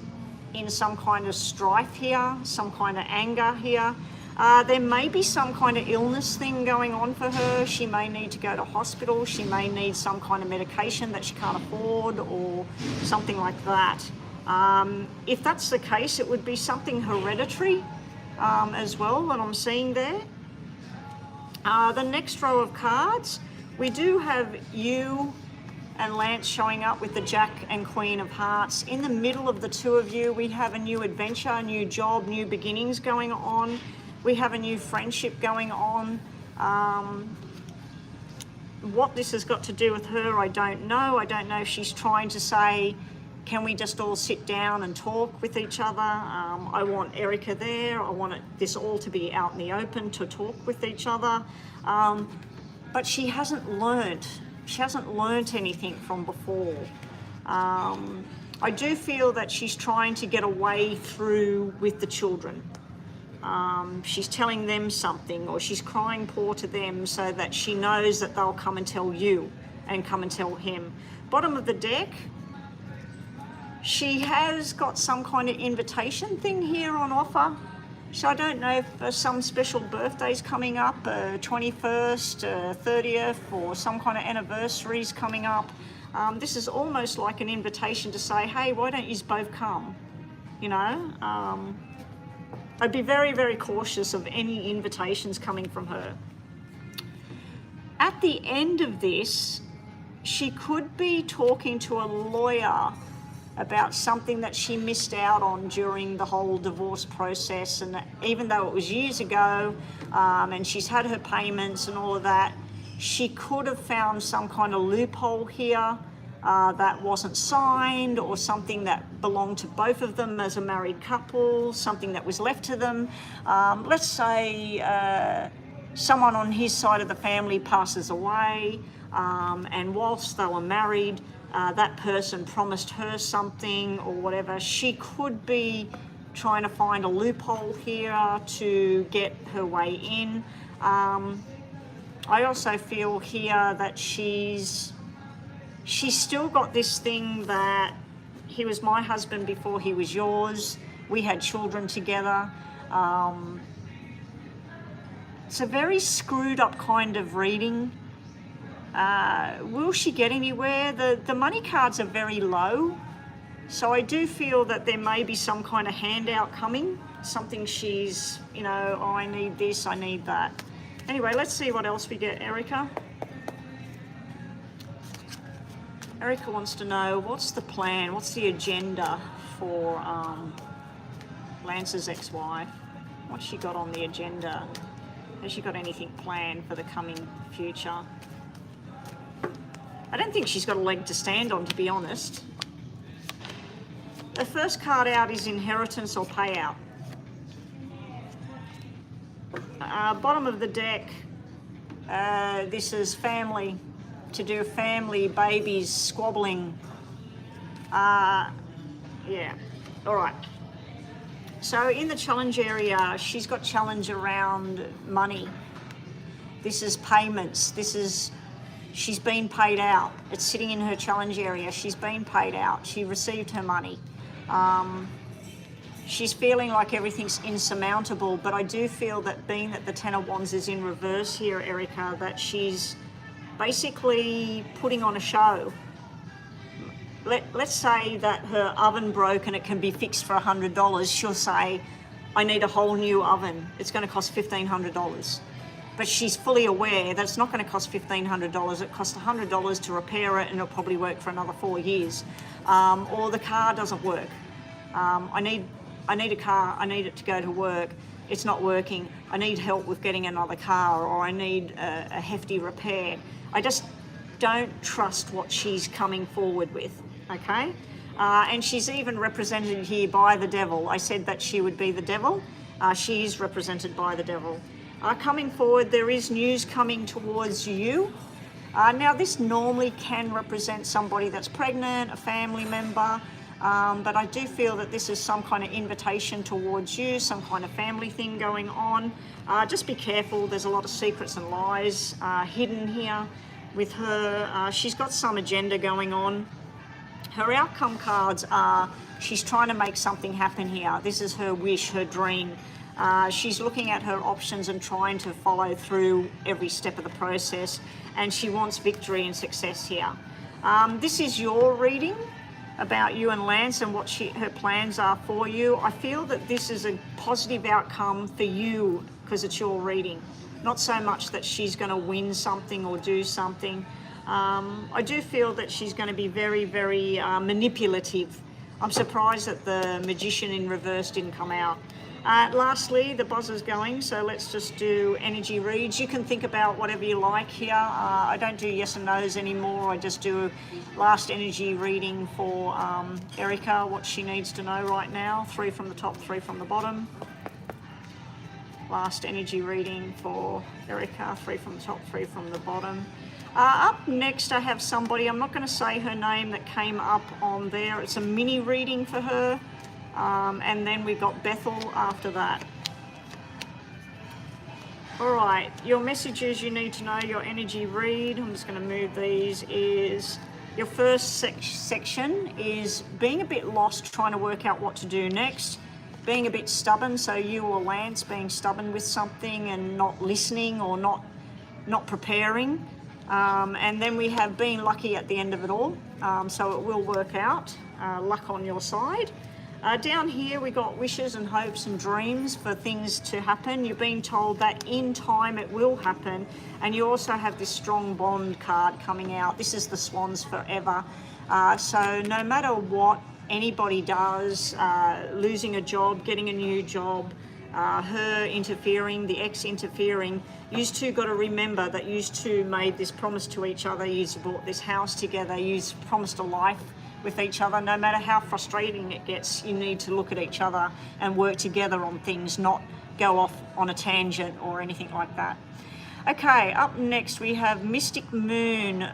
in some kind of strife here, some kind of anger here. There may be some kind of illness thing going on for her. She may need to go to hospital. She may need some kind of medication that she can't afford, or something like that. If that's the case, it would be something hereditary as well that I'm seeing there. The next row of cards, we do have you and Lance showing up with the Jack and Queen of Hearts. In the middle of the two of you, we have a new adventure, a new job, new beginnings going on. We have a new friendship going on. What this has got to do with her, I don't know. I don't know if she's trying to say, can we just all sit down and talk with each other? I want Erica there. I want this all to be out in the open to talk with each other. But she hasn't learnt. She hasn't learnt anything from before. I do feel that she's trying to get a way through with the children. She's telling them something, or she's crying poor to them so that she knows that they'll come and tell you and come and tell him. Bottom of the deck, she has got some kind of invitation thing here on offer. So I don't know if some special birthdays coming up, 21st, 30th, or some kind of anniversaries coming up. This is almost like an invitation to say, hey, why don't you both come? You know? I'd be very, very cautious of any invitations coming from her. At the end of this, she could be talking to a lawyer about something that she missed out on during the whole divorce process. And even though it was years ago, and she's had her payments and all of that, she could have found some kind of loophole here that wasn't signed, or something that belonged to both of them as a married couple, something that was left to them. Let's say someone on his side of the family passes away, and whilst they were married, that person promised her something or whatever. She could be trying to find a loophole here to get her way in. I also feel here that she's still got this thing that he was my husband before he was yours. We had children together. It's a very screwed up kind of reading. Will she get anywhere? The money cards are very low. So I do feel that there may be some kind of handout coming. Something she's, you know, oh, I need this, I need that. Anyway, let's see what else we get, Erica. Erica wants to know, what's the plan? What's the agenda for Lance's ex-wife? What's she got on the agenda? Has she got anything planned for the coming future? I don't think she's got a leg to stand on, to be honest. The first card out is inheritance or payout. Bottom of the deck, this is family, to do family, babies, squabbling. Yeah, all right. So in the challenge area, she's got challenge around money. This is payments. She's been paid out. It's sitting in her challenge area. She's been paid out. She received her money. She's feeling like everything's insurmountable, but I do feel that being that the Ten of Wands is in reverse here, Erica, that she's basically putting on a show. Let's say that her oven broke and it can be fixed for $100. She'll say, I need a whole new oven. It's going to cost $1,500. But she's fully aware that it's not going to cost $1,500. It costs $100 to repair it, and it'll probably work for another 4 years. Or the car doesn't work. I need a car. I need it to go to work. It's not working. I need help with getting another car, or I need a hefty repair. I just don't trust what she's coming forward with. Okay, and she's even represented here by the devil. I said that she would be the devil. She is represented by the devil. Coming forward, there is news coming towards you. Now, this normally can represent somebody that's pregnant, a family member, but I do feel that this is some kind of invitation towards you, some kind of family thing going on. Just be careful. There's a lot of secrets and lies hidden here with her. She's got some agenda going on. Her outcome cards are, she's trying to make something happen here. This is her wish, her dream. She's looking at her options and trying to follow through every step of the process, and she wants victory and success here. This is your reading about you and Lance and what her plans are for you. I feel that this is a positive outcome for you because it's your reading. Not so much that she's going to win something or do something. I do feel that she's going to be very, very manipulative. I'm surprised that the Magician in reverse didn't come out. Lastly, the buzzer's going, so let's just do energy reads. You can think about whatever you like here. I don't do yes and no's anymore. I just do last energy reading for Erica, what she needs to know right now. 3 from the top, 3 from the bottom. Last energy reading for Erica, 3 from the top, 3 from the bottom. Up next, I have somebody, I'm not going to say her name, that came up on there. It's a mini reading for her. And then we got Bethel after that. All right, your messages you need to know, your energy read. I'm just going to move these. Is your first section is being a bit lost, trying to work out what to do next. Being a bit stubborn, so you or Lance being stubborn with something and not listening or not preparing. And then we have being lucky at the end of it all. So it will work out. Luck on your side. Down here we got wishes and hopes and dreams for things to happen. You're being told that in time it will happen, and you also have this strong bond card coming out. This is the Swans forever. So no matter what anybody does, losing a job, getting a new job, her interfering, the ex interfering, you two got to remember that you two made this promise to each other. You bought this house together. You promised a life with each other. No matter how frustrating it gets, you need to look at each other and work together on things, not go off on a tangent or anything like that. Okay, up next we have Mystic Moon.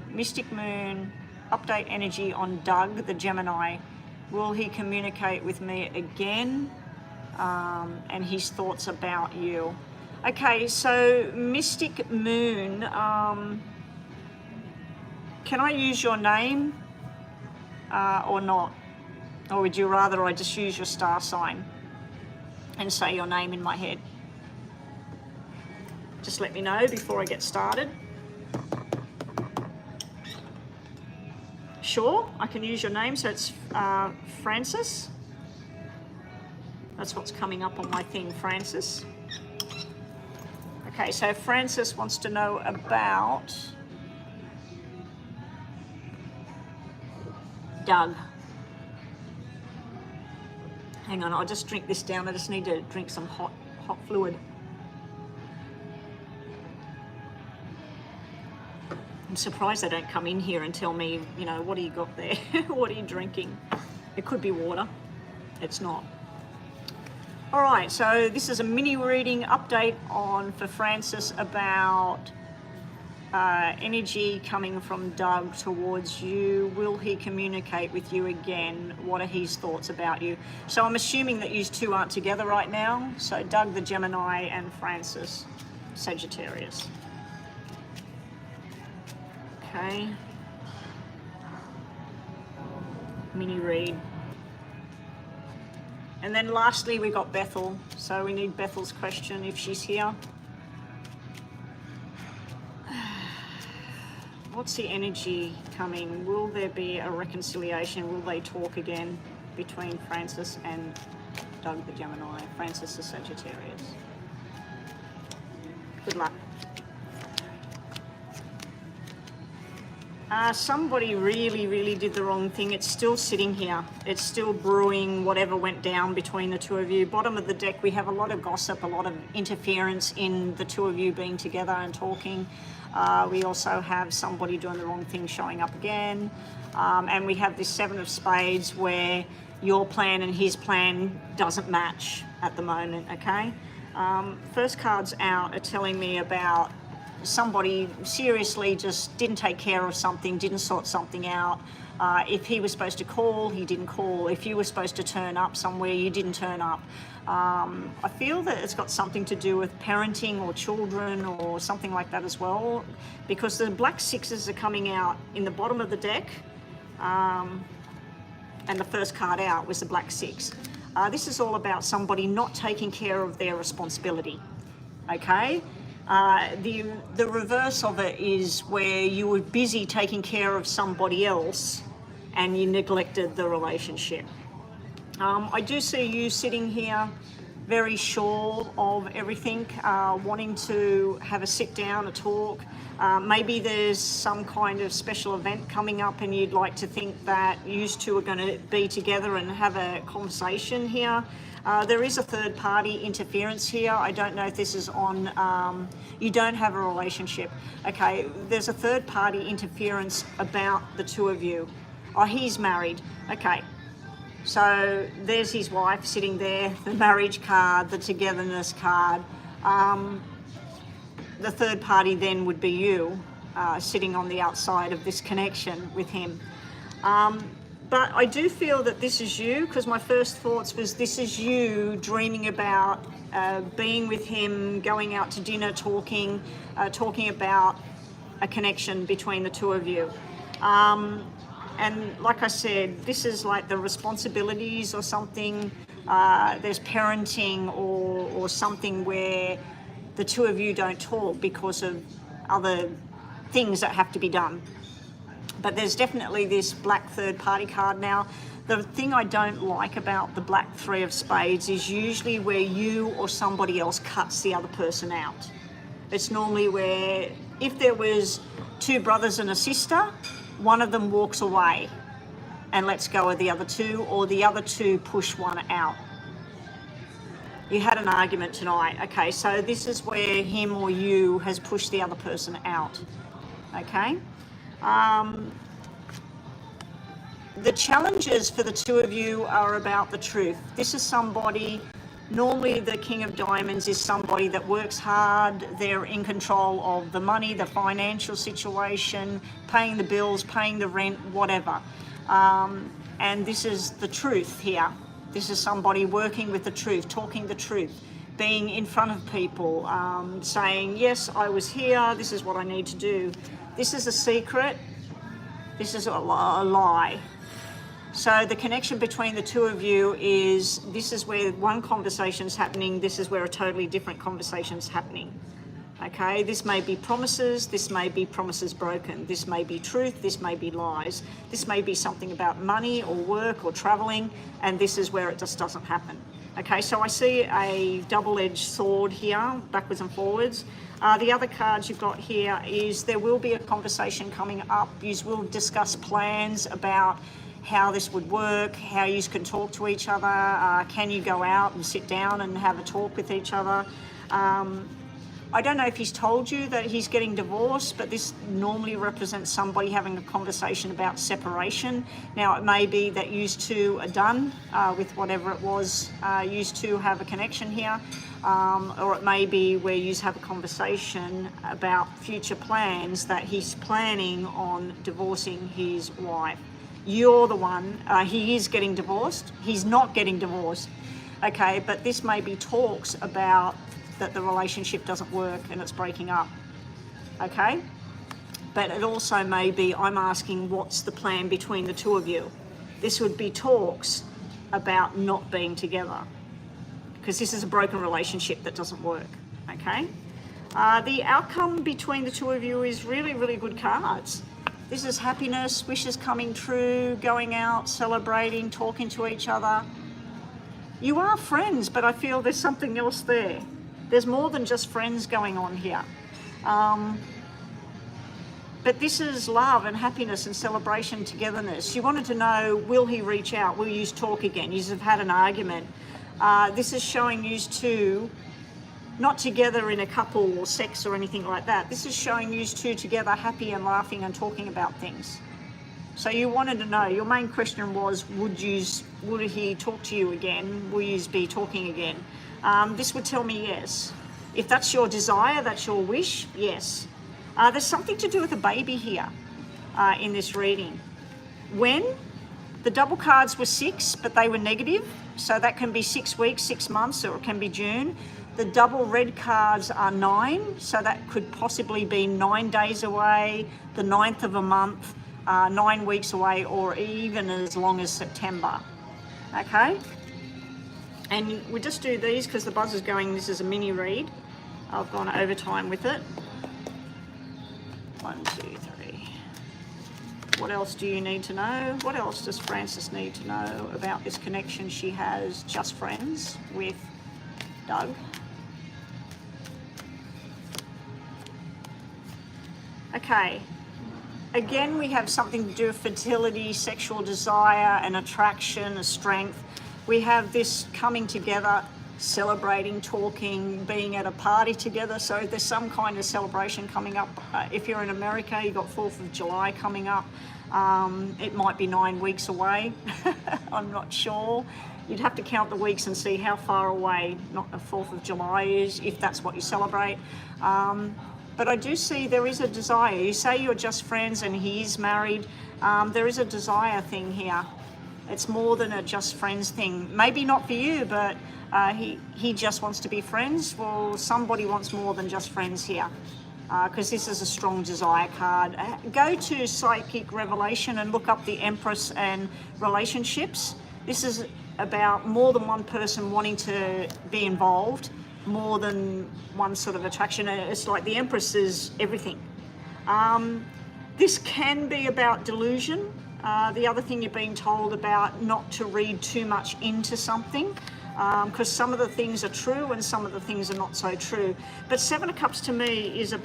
Mystic Moon, update energy on Doug, the Gemini. Will he communicate with me again? And his thoughts about you. Okay, so Mystic Moon, can I use your name or not? Or would you rather I just use your star sign and say your name in my head? Just let me know before I get started. Sure, I can use your name, so it's Francis. That's what's coming up on my thing, Francis. Okay, so Francis wants to know about Doug. Hang on, I'll just drink this down. I just need to drink some hot fluid. I'm surprised they don't come in here and tell me, you know, what do you got there? What are you drinking? It could be water. It's not. All right, so this is a mini reading update for Francis about energy coming from Doug towards you. Will he communicate with you again? What are his thoughts about you? So I'm assuming that you two aren't together right now. So Doug the Gemini and Francis Sagittarius. Okay. Mini read. And then lastly, we got Bethel. So we need Bethel's question if she's here. What's the energy coming? Will there be a reconciliation? Will they talk again between Francis and Doug the Gemini? Francis the Sagittarius. Good luck. Somebody really did the wrong thing. It's still sitting here. It's still brewing whatever went down between the two of you. Bottom of the deck, we have a lot of gossip, a lot of interference in the two of you being together and talking. We also have somebody doing the wrong thing showing up again. And we have this 7 of Spades where your plan and his plan doesn't match at the moment, okay? First cards out are telling me about somebody seriously just didn't take care of something, didn't sort something out. If he was supposed to call, he didn't call. If you were supposed to turn up somewhere, you didn't turn up. I feel that it's got something to do with parenting or children or something like that as well, because the black 6s are coming out in the bottom of the deck, and the first card out was the black 6. This is all about somebody not taking care of their responsibility, okay? The reverse of it is where you were busy taking care of somebody else and you neglected the relationship. I do see you sitting here very sure of everything, wanting to have a sit down, a talk. Maybe there's some kind of special event coming up and you'd like to think that you two are going to be together and have a conversation here. There is a third party interference here. I don't know if this is on, you don't have a relationship. Okay, there's a third party interference about the two of you. Oh, he's married. Okay, so there's his wife sitting there, the marriage card, the togetherness card. The third party then would be you, sitting on the outside of this connection with him. But I do feel that this is you, because my first thoughts was this is you dreaming about being with him, going out to dinner, talking about a connection between the two of you. And like I said, this is like the responsibilities or something. There's parenting or something where the two of you don't talk because of other things that have to be done. But there's definitely this black third party card now. The thing I don't like about the black 3 of Spades is usually where you or somebody else cuts the other person out. It's normally where if there was 2 brothers and a sister, one of them walks away and lets go of the other 2, or the other 2 push one out. You had an argument tonight. Okay, so this is where him or you has pushed the other person out. Okay? The challenges for the two of you are about the truth. This is somebody, normally the King of Diamonds is somebody that works hard, they're in control of the money, the financial situation, paying the bills, paying the rent, whatever. And this is the truth here. This is somebody working with the truth, talking the truth, being in front of people, saying, yes, I was here, this is what I need to do. This is a secret, this is a lie. So the connection between the two of you is, this is where one conversation's happening, this is where a totally different conversation's happening. Okay, this may be promises, this may be promises broken, this may be truth, this may be lies, this may be something about money or work or traveling, and this is where it just doesn't happen. Okay, so I see a double-edged sword here, backwards and forwards. The other cards you've got here is there will be a conversation coming up. You will discuss plans about how this would work, how you can talk to each other, can you go out and sit down and have a talk with each other. I don't know if he's told you that he's getting divorced, but this normally represents somebody having a conversation about separation. Now, it may be that you two are done with whatever it was, you two have a connection here, or it may be where you have a conversation about future plans that he's planning on divorcing his wife. You're the one, he is getting divorced, he's not getting divorced, okay, but this may be talks about that the relationship doesn't work and it's breaking up, okay? But it also may be, I'm asking what's the plan between the two of you. This would be talks about not being together, because this is a broken relationship that doesn't work, okay? The outcome between the two of you is really, really good cards. This is happiness, wishes coming true, going out, celebrating, talking to each other. You are friends, but I feel there's something else there. There's more than just friends going on here. But this is love and happiness and celebration, togetherness. You wanted to know, will he reach out? Will you talk again? You have had an argument. This is showing you two not together in a couple or sex or anything like that. This is showing you two together, happy and laughing and talking about things. So you wanted to know, your main question was, would he talk to you again? Will you be talking again? This would tell me yes. If that's your desire, that's your wish, yes. There's something to do with a baby here in this reading. When the double cards were 6, but they were negative, so that can be 6 weeks, 6 months, or it can be June. The double red cards are 9, so that could possibly be 9 days away, the 9th of a month, 9 weeks away, or even as long as September, okay? And we just do these because the buzzer's going, this is a mini read. I've gone overtime with it. 1, 2, 3. What else do you need to know? What else does Frances need to know about this connection she has, just friends, with Doug? Okay. Again, we have something to do with fertility, sexual desire, and attraction, a strength. We have this coming together, celebrating, talking, being at a party together. So there's some kind of celebration coming up. If you're in America, you've got 4th of July coming up. It might be 9 weeks away. I'm not sure. You'd have to count the weeks and see how far away not the 4th of July is, if that's what you celebrate. But I do see there is a desire. You say you're just friends and he is married. There is a desire thing here. It's more than a just friends thing. Maybe not for you, but he just wants to be friends. Well, somebody wants more than just friends here, because this is a strong desire card. Go to Psychic Revelation and look up the Empress and relationships. This is about more than one person wanting to be involved, more than one sort of attraction. It's like the Empress is everything. This can be about delusion. The other thing you're being told about, not to read too much into something, because some of the things are true and some of the things are not so true. But 7 of Cups to me is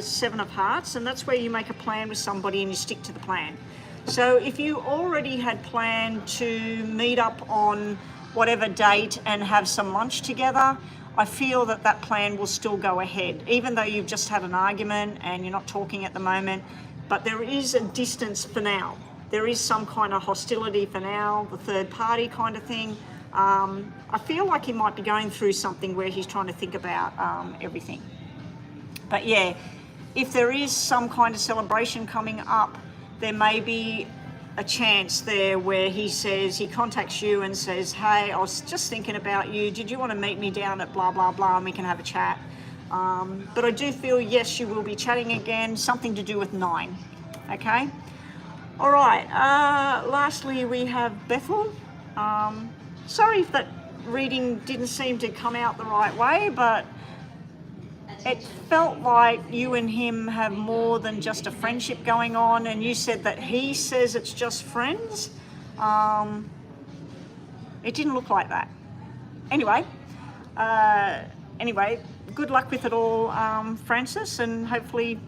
7 of Hearts, and that's where you make a plan with somebody and you stick to the plan. So if you already had planned to meet up on whatever date and have some lunch together, I feel that that plan will still go ahead, even though you've just had an argument and you're not talking at the moment. But there is a distance for now. There is some kind of hostility for now, the third party kind of thing. I feel like he might be going through something where he's trying to think about everything. But yeah, if there is some kind of celebration coming up, there may be a chance there where he contacts you and says, hey, I was just thinking about you. Did you want to meet me down at blah, blah, blah, and we can have a chat? But I do feel, yes, you will be chatting again, something to do with 9, okay? All right, lastly, we have Bethel. Sorry if that reading didn't seem to come out the right way, but it felt like you and him have more than just a friendship going on, and you said that he says it's just friends. It didn't look like that. Anyway, good luck with it all, Frances, and hopefully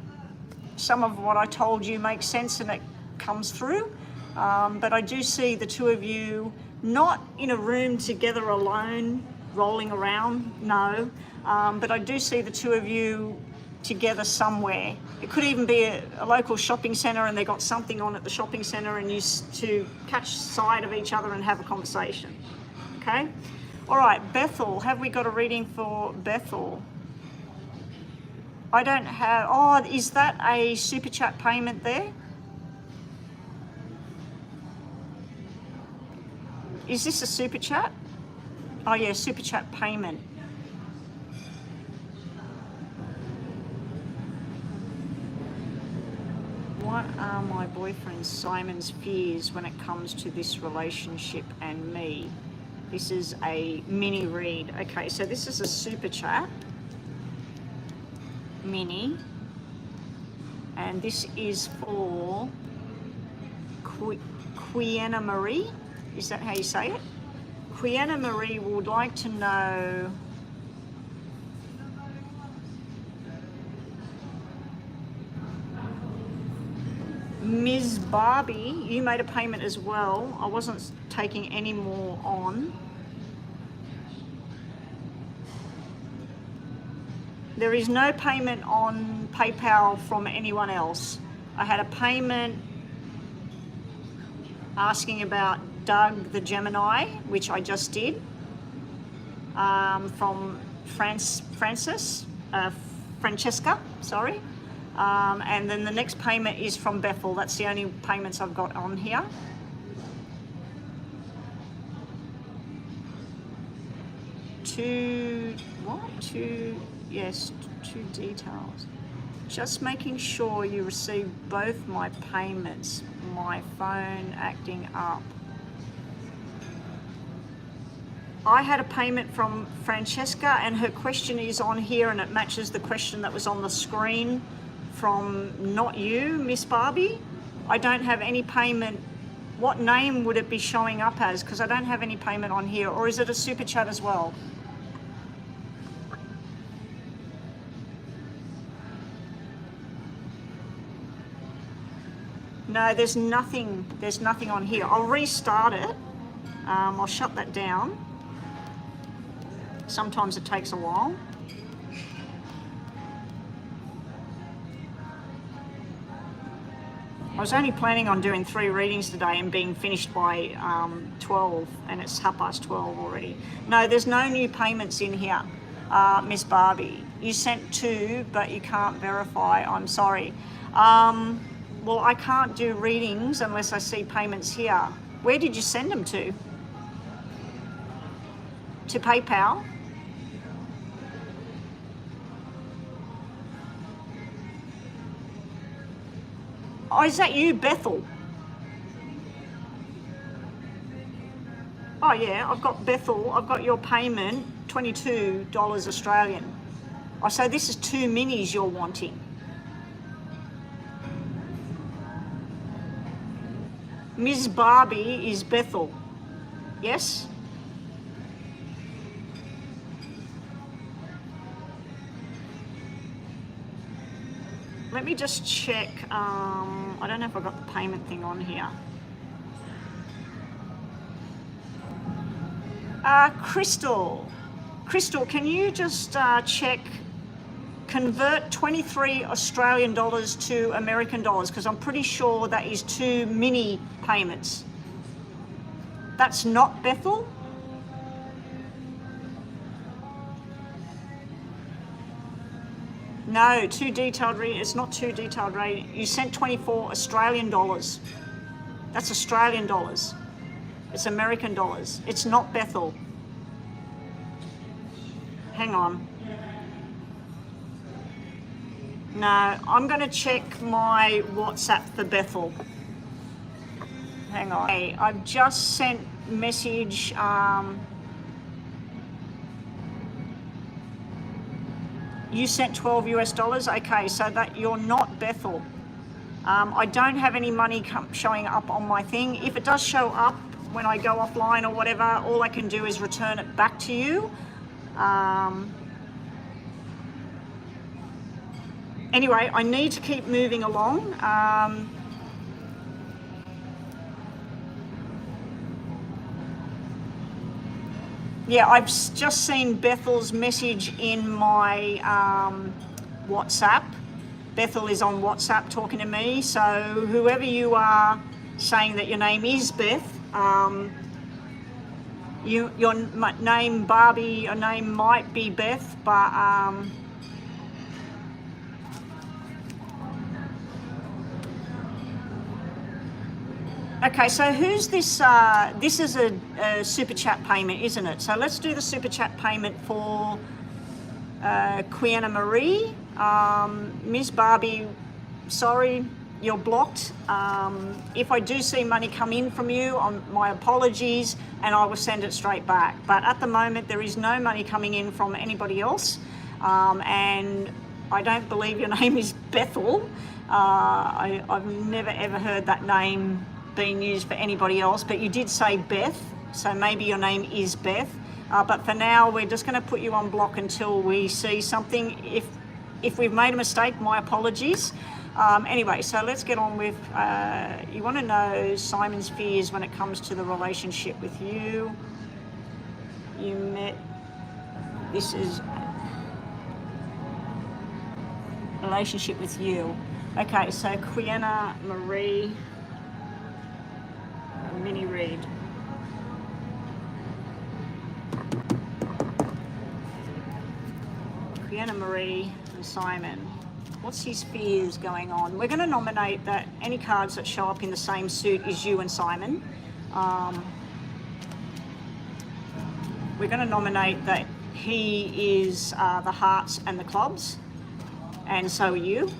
some of what I told you makes sense and it comes through. But I do see the two of you not in a room together alone, rolling around, no. But I do see the two of you together somewhere. It could even be a local shopping centre and they got something on at the shopping centre and you to catch sight of each other and have a conversation. Okay? All right, Bethel. Have we got a reading for Bethel? I don't have... Oh, is that a super chat payment there? Is this a super chat? Oh yeah, super chat payment. What are my boyfriend Simon's fears when it comes to this relationship and me? This is a mini read. Okay, so this is a super chat. Mini. And this is for Quiana Marie. Is that how you say it? Quiana Marie would like to know Ms. Barbie, you made a payment as well. I wasn't taking any more on. There is no payment on PayPal from anyone else. I had a payment asking about Doug the Gemini, which I just did, from Francesca, sorry. And then the next payment is from Bethel. That's the only payments I've got on here. Yes, two details. Just making sure you receive both my payments. My phone acting up. I had a payment from Francesca and her question is on here and it matches the question that was on the screen from not you, Miss Barbie. I don't have any payment. What name would it be showing up as? Because I don't have any payment on here. Or is it a super chat as well? No, there's nothing on here. I'll restart it. I'll shut that down. Sometimes it takes a while. I was only planning on doing 3 readings today and being finished by 12, and it's 12:30 already. No, there's no new payments in here, Miss Barbie. You sent 2, but you can't verify. I'm sorry. Well, I can't do readings unless I see payments here. Where did you send them to? To PayPal? Oh, is that you, Bethel? Oh yeah, I've got Bethel. I've got your payment, $22 Australian. Oh, so this is 2 minis you're wanting. Ms. Barbie is Bethel. Yes? Let me just check. I don't know if I've got the payment thing on here. Crystal, can you just check, convert 23 Australian dollars to American dollars, because I'm pretty sure that is 2 mini payments. That's not Bethel? No, 2 detailed reading. It's not 2 detailed reading. You sent 24 Australian dollars. That's Australian dollars. It's American dollars. It's not Bethel. Hang on. No, I'm going to check my WhatsApp for Bethel. Hang on. Hey, I've just sent message. You sent 12 US dollars. Okay, so that you're not Bethel. I don't have any money showing up on my thing. If it does show up when I go offline or whatever, all I can do is return it back to you. Anyway, I need to keep moving along. Yeah, I've just seen Bethel's message in my WhatsApp. Bethel is on WhatsApp talking to me, so whoever you are saying that your name is Beth, your name, Barbie, your name might be Beth, but okay, so who's this? This is a super chat payment, isn't it? So let's do the super chat payment for Quiana Marie. Ms. Barbie, sorry, you're blocked. If I do see money come in from you, my apologies, and I will send it straight back. But at the moment, there is no money coming in from anybody else, and I don't believe your name is Bethel. I've never ever heard that name being used for anybody else, but you did say Beth, so maybe your name is Beth. But for now, we're just going to put you on block until we see something. If we've made a mistake, my apologies. Anyway, so let's get on with, you want to know Simon's fears when it comes to the relationship with you. You met, this is relationship with you. Okay, so Quiana Marie, mini read. Quiana Marie and Simon. What's his fears going on? We're going to nominate that any cards that show up in the same suit as you and Simon. We're going to nominate that he is the hearts and the clubs, and so are you.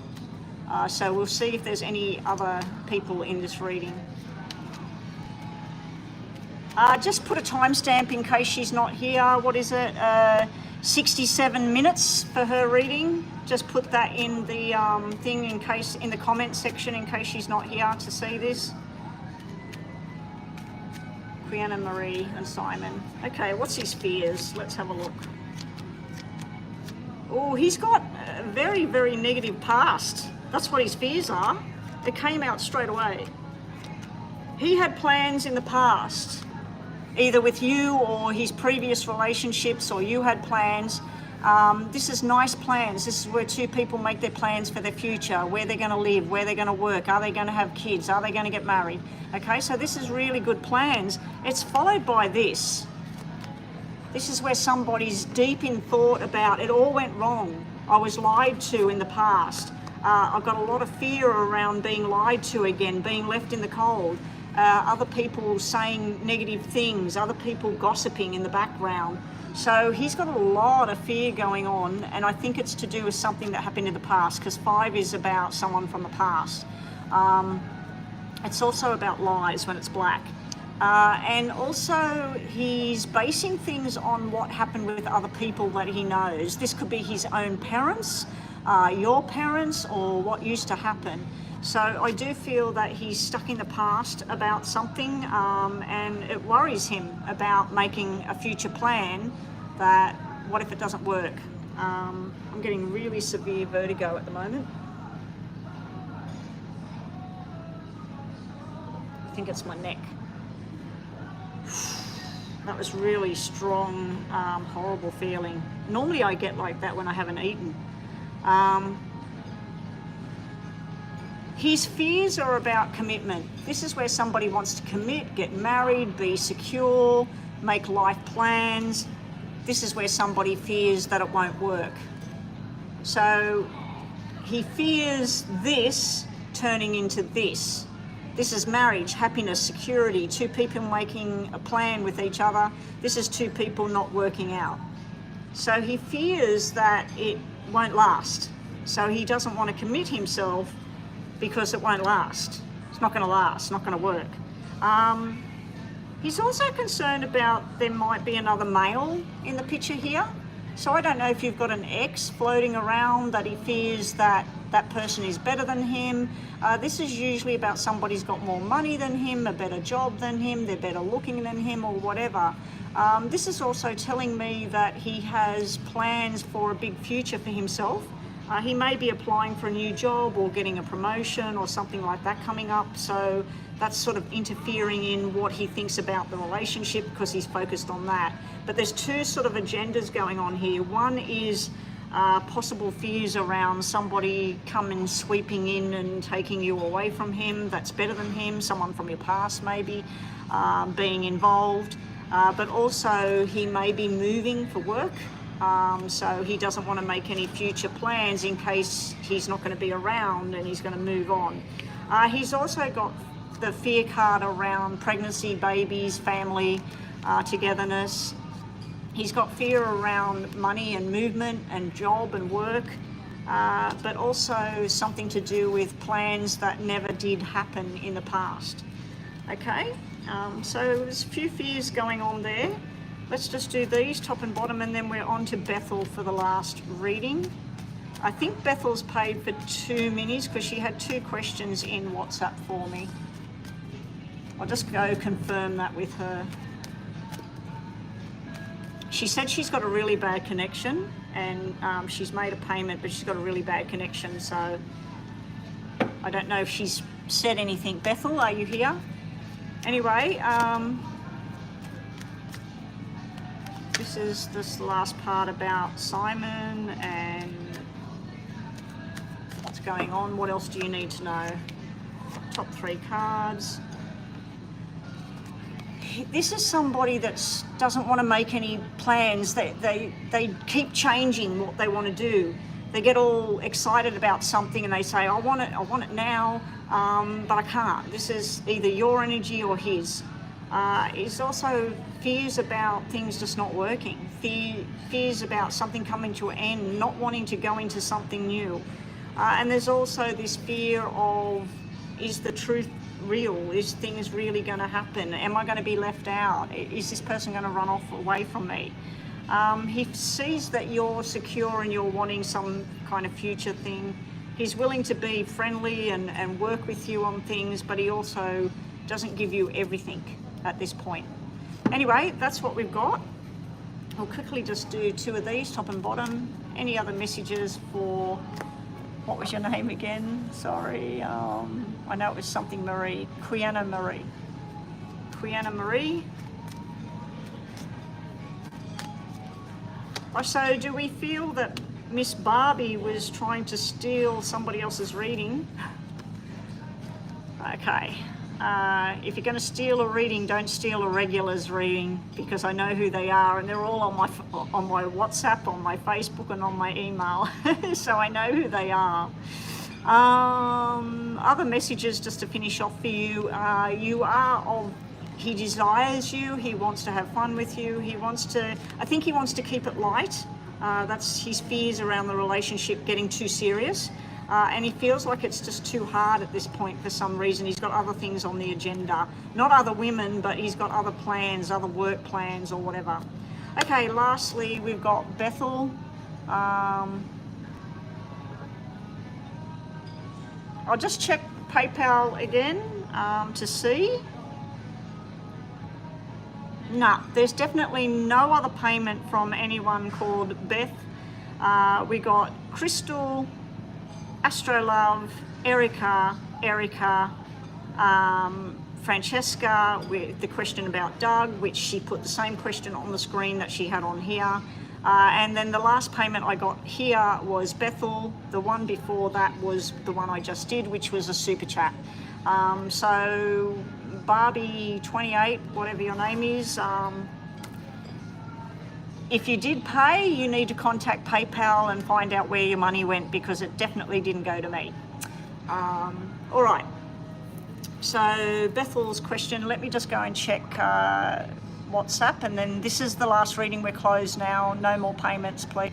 So we'll see if there's any other people in this reading. Just put a timestamp in case she's not here. What is it? 67 minutes for her reading. Just put that in the thing in case, in the comment section, in case she's not here to see this. Quiana Marie and Simon. Okay, what's his fears? Let's have a look. Oh, he's got a very, very negative past. That's what his fears are. It came out straight away. He had plans in the past, either with you or his previous relationships, or you had plans. This is nice plans. This is where two people make their plans for their future, where they're going to live, where they're going to work, are they going to have kids, are they going to get married? Okay, so this is really good plans. It's followed by this. This is where somebody's deep in thought about it all went wrong. I was lied to in the past. I've got a lot of fear around being lied to again, being left in the cold. Other people saying negative things, other people gossiping in the background. So he's got a lot of fear going on, and I think it's to do with something that happened in the past, because 5 is about someone from the past. It's also about lies when it's black. And also he's basing things on what happened with other people that he knows. This could be his own parents, your parents, or what used to happen. So I do feel that he's stuck in the past about something, and it worries him about making a future plan that, what if it doesn't work? I'm getting really severe vertigo at the moment. I think it's my neck. That was really strong, horrible feeling. Normally I get like that when I haven't eaten. His fears are about commitment. This is where somebody wants to commit, get married, be secure, make life plans. This is where somebody fears that it won't work. So he fears this turning into this. This is marriage, happiness, security, two people making a plan with each other. This is two people not working out. So he fears that it won't last. So he doesn't want to commit himself because it won't last. It's not going to last, not going to work. He's also concerned about there might be another male in the picture here. So I don't know if you've got an ex floating around that he fears that that person is better than him. This is usually about somebody's got more money than him, a better job than him, they're better looking than him, or whatever. This is also telling me that he has plans for a big future for himself. He may be applying for a new job or getting a promotion or something like that coming up. So that's sort of interfering in what he thinks about the relationship because he's focused on that. But there's two sort of agendas going on here. One is possible fears around somebody coming sweeping in and taking you away from him that's better than him, someone from your past maybe being involved. But also he may be moving for work. So he doesn't want to make any future plans in case he's not going to be around and he's going to move on. He's also got the fear card around pregnancy, babies, family, togetherness. He's got fear around money and movement and job and work, but also something to do with plans that never did happen in the past. Okay, so there's a few fears going on there. Let's just do these, top and bottom, and then we're on to Bethel for the last reading. I think Bethel's paid for 2 minis because she had 2 questions in WhatsApp for me. I'll just go confirm that with her. She said she's got a really bad connection and she's made a payment, but she's got a really bad connection. So I don't know if she's said anything. Bethel, are you here? Anyway, this is this last part about Simon and what's going on. What else do you need to know? Top 3 cards. This is somebody that doesn't want to make any plans. They keep changing what they want to do. They get all excited about something and they say, I want it now, but I can't. This is either your energy or his. It's also fears about things just not working, fears about something coming to an end, not wanting to go into something new. And there's also this fear of, is the truth real? Is things really going to happen? Am I going to be left out? Is this person going to run off away from me? He sees that you're secure and you're wanting some kind of future thing. He's willing to be friendly and work with you on things, but he also doesn't give you everything at this point. Anyway, that's what we've got. We'll quickly just do 2 of these, top and bottom. Any other messages for, what was your name again? Sorry, I know it was something Marie. Quiana Marie. Quiana Marie. So do we feel that Miss Barbie was trying to steal somebody else's reading? Okay. If you're going to steal a reading, don't steal a regular's reading, because I know who they are and they're all on my WhatsApp, on my Facebook and on my email. So I know who they are. Other messages just to finish off for you. He desires you, he wants to have fun with you, I think he wants to keep it light. That's his fears around the relationship getting too serious. And he feels like it's just too hard at this point for some reason. He's got other things on the agenda. Not other women, but he's got other plans, other work plans or whatever. Okay, lastly, we've got Bethel. I'll just check PayPal again to see. No, there's definitely no other payment from anyone called Beth. We got Crystal, Astrolove, Erica, Francesca with the question about Doug, which she put the same question on the screen that she had on here. And then the last payment I got here was Bethel. The one before that was the one I just did, which was a super chat. So Barbie 28, whatever your name is, if you did pay, you need to contact PayPal and find out where your money went, because it definitely didn't go to me. All right. So Bethel's question, let me just go and check WhatsApp, and then this is the last reading. We're closed now. No more payments, please.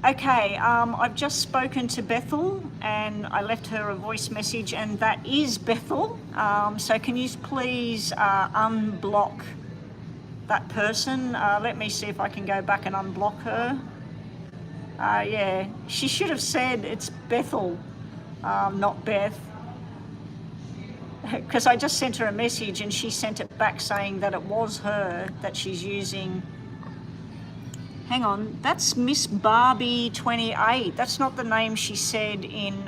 Okay, I've just spoken to Bethel and I left her a voice message, and that is Bethel. So can you please unblock that person? Let me see if I can go back and unblock her. Yeah, she should have said it's Bethel, not Beth. Because I just sent her a message and she sent it back saying that it was her that she's using. Hang on, that's Miss Barbie 28. That's not the name she said in,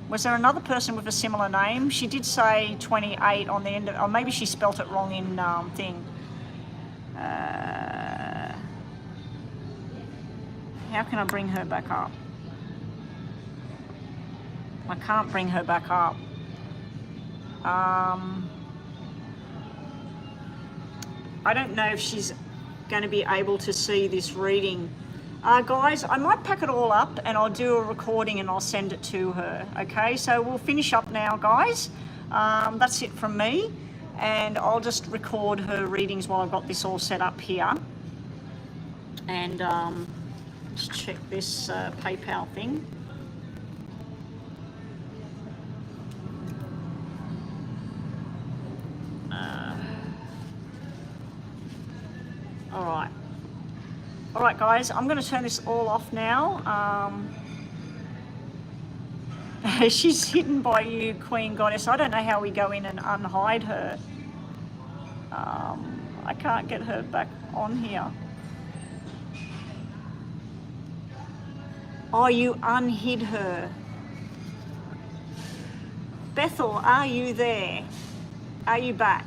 was there another person with a similar name? She did say 28 on the end of, or maybe she spelt it wrong in thing. How can I bring her back up? I can't bring her back up. I don't know if she's going to be able to see this reading. Guys, I might pack it all up and I'll do a recording and I'll send it to her. Okay, so we'll finish up now, guys. That's it from me, and I'll just record her readings while I've got this all set up here. And just check this PayPal thing. All right, guys, I'm going to turn this all off now. She's hidden by you, Queen Goddess. I don't know how we go in and unhide her. I can't get her back on here. Oh, you unhid her. Bethel, are you there? Are you back?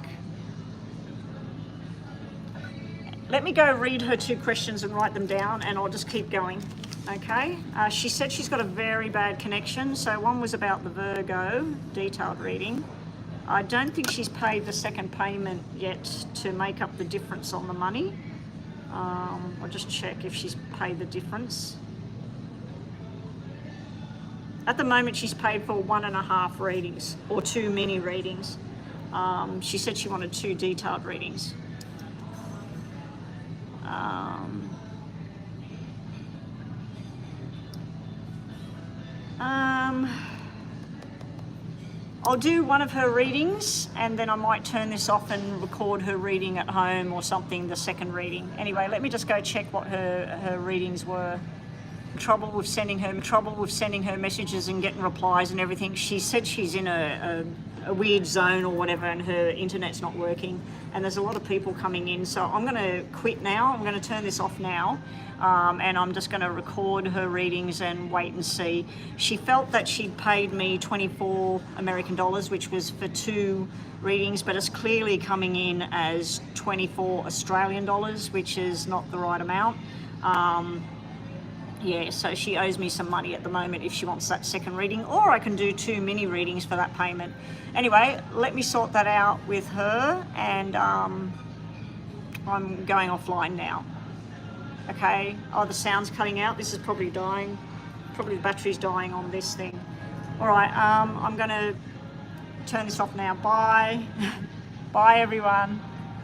Let me go read her 2 questions and write them down, and I'll just keep going, okay? She said she's got a very bad connection. So one was about the Virgo, detailed reading. I don't think she's paid the second payment yet to make up the difference on the money. I'll just check if she's paid the difference. At the moment, she's paid for 1.5 readings, or 2 mini readings. She said she wanted 2 detailed readings. I'll do one of her readings, and then I might turn this off and record her reading at home or something, the second reading. Anyway, let me just go check what her readings were. Trouble with sending her messages and getting replies and everything. She said she's in a weird zone or whatever, and her internet's not working, and there's a lot of people coming in. So I'm going to quit now. I'm going to turn this off now, and I'm just going to record her readings and wait and see. She felt that she'd paid me 24 American dollars, which was for 2 readings, but it's clearly coming in as 24 Australian dollars, which is not the right amount. Yeah, so she owes me some money at the moment if she wants that second reading, or I can do 2 mini readings for that payment. Anyway, let me sort that out with her, and I'm going offline now. Okay, oh, the sound's cutting out. This is probably dying. Probably the battery's dying on this thing. All right, I'm gonna turn this off now. Bye. Bye, everyone.